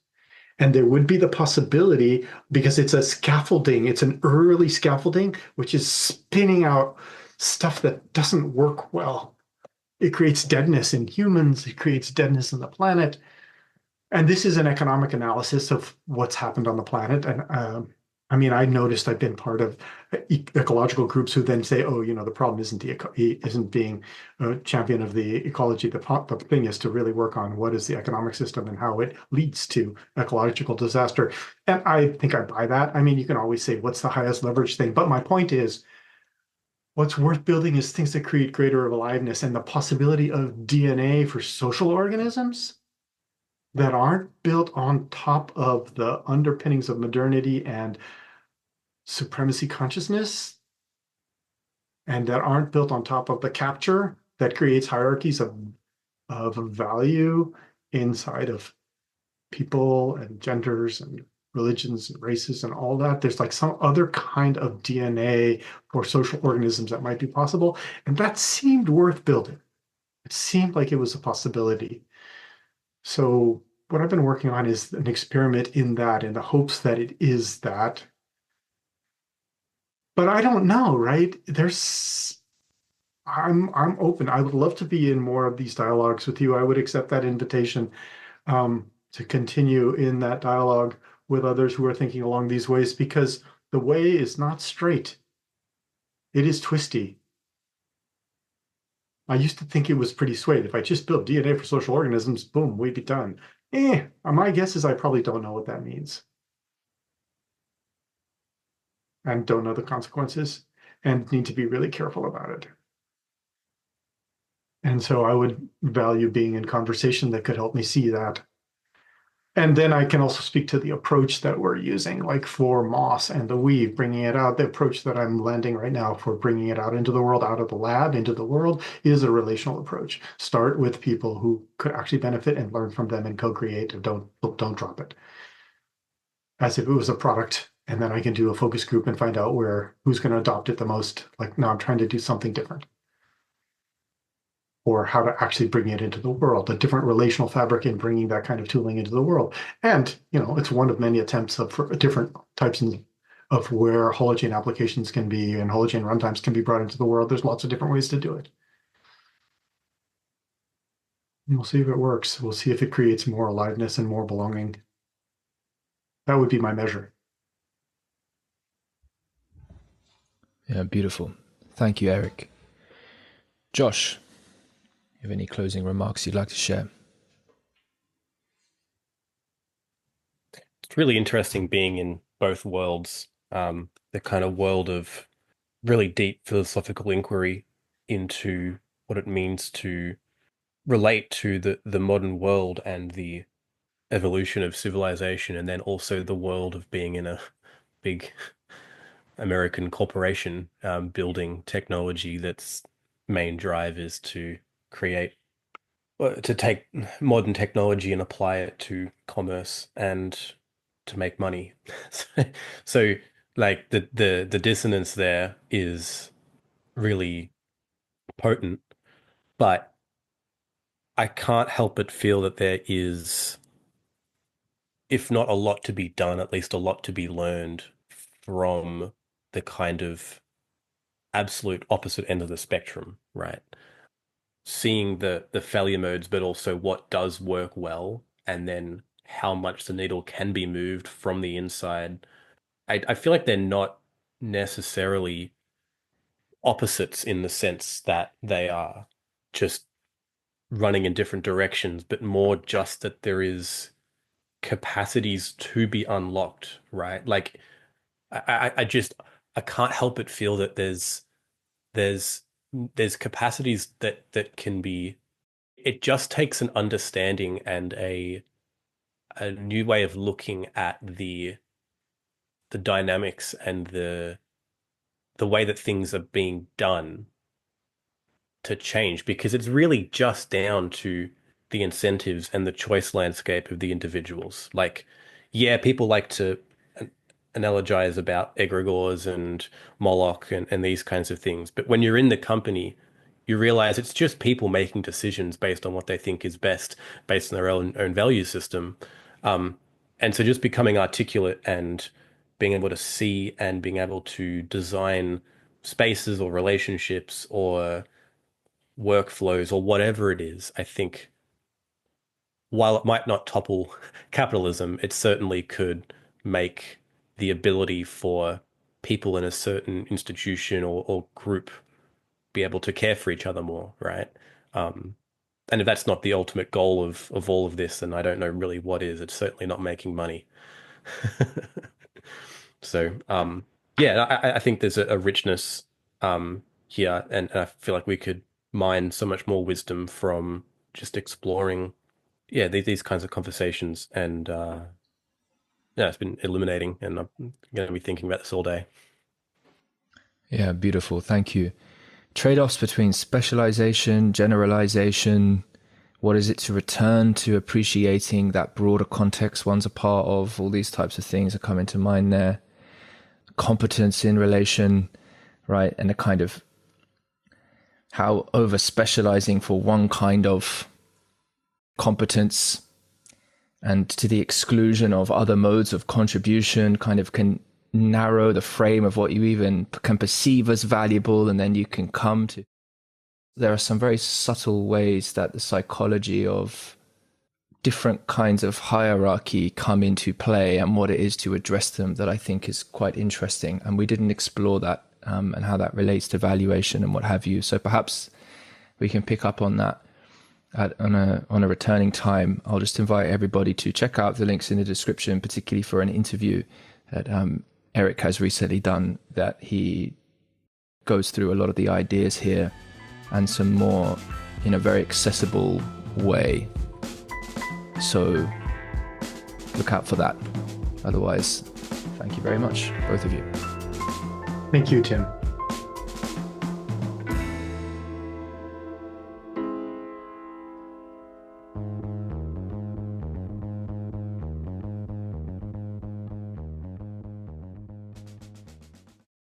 And there would be the possibility, because it's a scaffolding, it's an early scaffolding, which is spinning out stuff that doesn't work well. It creates deadness in humans, it creates deadness in the planet. And this is an economic analysis of what's happened on the planet. And I mean, I noticed I've been part of ecological groups who then say, oh, the problem isn't being a champion of the ecology. The thing is to really work on what is the economic system and how it leads to ecological disaster. And I think I buy that. I mean, you can always say, what's the highest leverage thing? But my point is, what's worth building is things that create greater aliveness, and the possibility of DNA for social organisms that aren't built on top of the underpinnings of modernity and supremacy consciousness, and that aren't built on top of the capture that creates hierarchies of value inside of people and genders and religions and races and all that. There's like some other kind of DNA for social organisms that might be possible. And that seemed worth building. It seemed like it was a possibility. So what I've been working on is an experiment in that, in the hopes that it is that. But I don't know, right? I'm open. I would love to be in more of these dialogues with you. I would accept that invitation to continue in that dialogue with others who are thinking along these ways, because the way is not straight. It is twisty. I used to think it was pretty straight. If I just built DNA for social organisms, boom, we'd be done. My guess is I probably don't know what that means and don't know the consequences and need to be really careful about it. And so I would value being in conversation that could help me see that. And then I can also speak to the approach that we're using, like for Moss and the Weave, bringing it out. The approach that I'm landing right now for bringing it out into the world, out of the lab into the world, is a relational approach. Start with people who could actually benefit and learn from them and co-create. Don't drop it as if it was a product. And then I can do a focus group and find out who's going to adopt it the most. Like, no, I'm trying to do something different. Or how to actually bring it into the world, a different relational fabric in bringing that kind of tooling into the world. And, it's one of many attempts for different types of where Holochain applications can be and Holochain runtimes can be brought into the world. There's lots of different ways to do it. And we'll see if it works. We'll see if it creates more aliveness and more belonging. That would be my measure. Yeah, beautiful. Thank you, Eric. Josh, you have any closing remarks you'd like to share? It's really interesting being in both worlds, the kind of world of really deep philosophical inquiry into what it means to relate to the modern world and the evolution of civilization, and then also the world of being in a big American corporation, building technology that's main drive is to create, to take modern technology and apply it to commerce and to make money. So, like the dissonance there is really potent, but I can't help but feel that there is, if not a lot to be done, at least a lot to be learned from the kind of absolute opposite end of the spectrum, right? Seeing the failure modes, but also what does work well and then how much the needle can be moved from the inside, I feel like they're not necessarily opposites in the sense that they are just running in different directions, but more just that there is capacities to be unlocked, right? Like I just I can't help but feel that there's there's capacities that can be, it just takes an understanding and a new way of looking at the dynamics and the way that things are being done to change, because it's really just down to the incentives and the choice landscape of the individuals. Like, yeah, people like to analogize about egregores and Moloch and these kinds of things. But when you're in the company, you realize it's just people making decisions based on what they think is best, based on their own value system. Um, and so just becoming articulate and being able to see and being able to design spaces or relationships or workflows or whatever it is, I think while it might not topple capitalism, it certainly could make the ability for people in a certain institution or group be able to care for each other more, right? Um, and if that's not the ultimate goal of all of this, then I don't know really what is. It's certainly not making money. So, yeah, I think there's a richness here, and I feel like we could mine so much more wisdom from just exploring, yeah, these kinds of conversations. And yeah, it's been illuminating, and I'm going to be thinking about this all day. Yeah, beautiful. Thank you. Trade-offs between specialization, generalization. What is it to return to appreciating that broader context one's a part of? All these types of things are coming to mind there. Competence in relation, right? And the kind of how over specializing for one kind of competence and to the exclusion of other modes of contribution kind of can narrow the frame of what you even can perceive as valuable, and then you can come to. There are some very subtle ways that the psychology of different kinds of hierarchy come into play and what it is to address them that I think is quite interesting. And we didn't explore that and how that relates to valuation and what have you. So perhaps we can pick up on that on a returning time. I'll just invite everybody to check out the links in the description, particularly for an interview that Eric has recently done, that he goes through a lot of the ideas here and some more in a very accessible way. So look out for that. Otherwise, thank you very much, both of you. Thank you, Tim.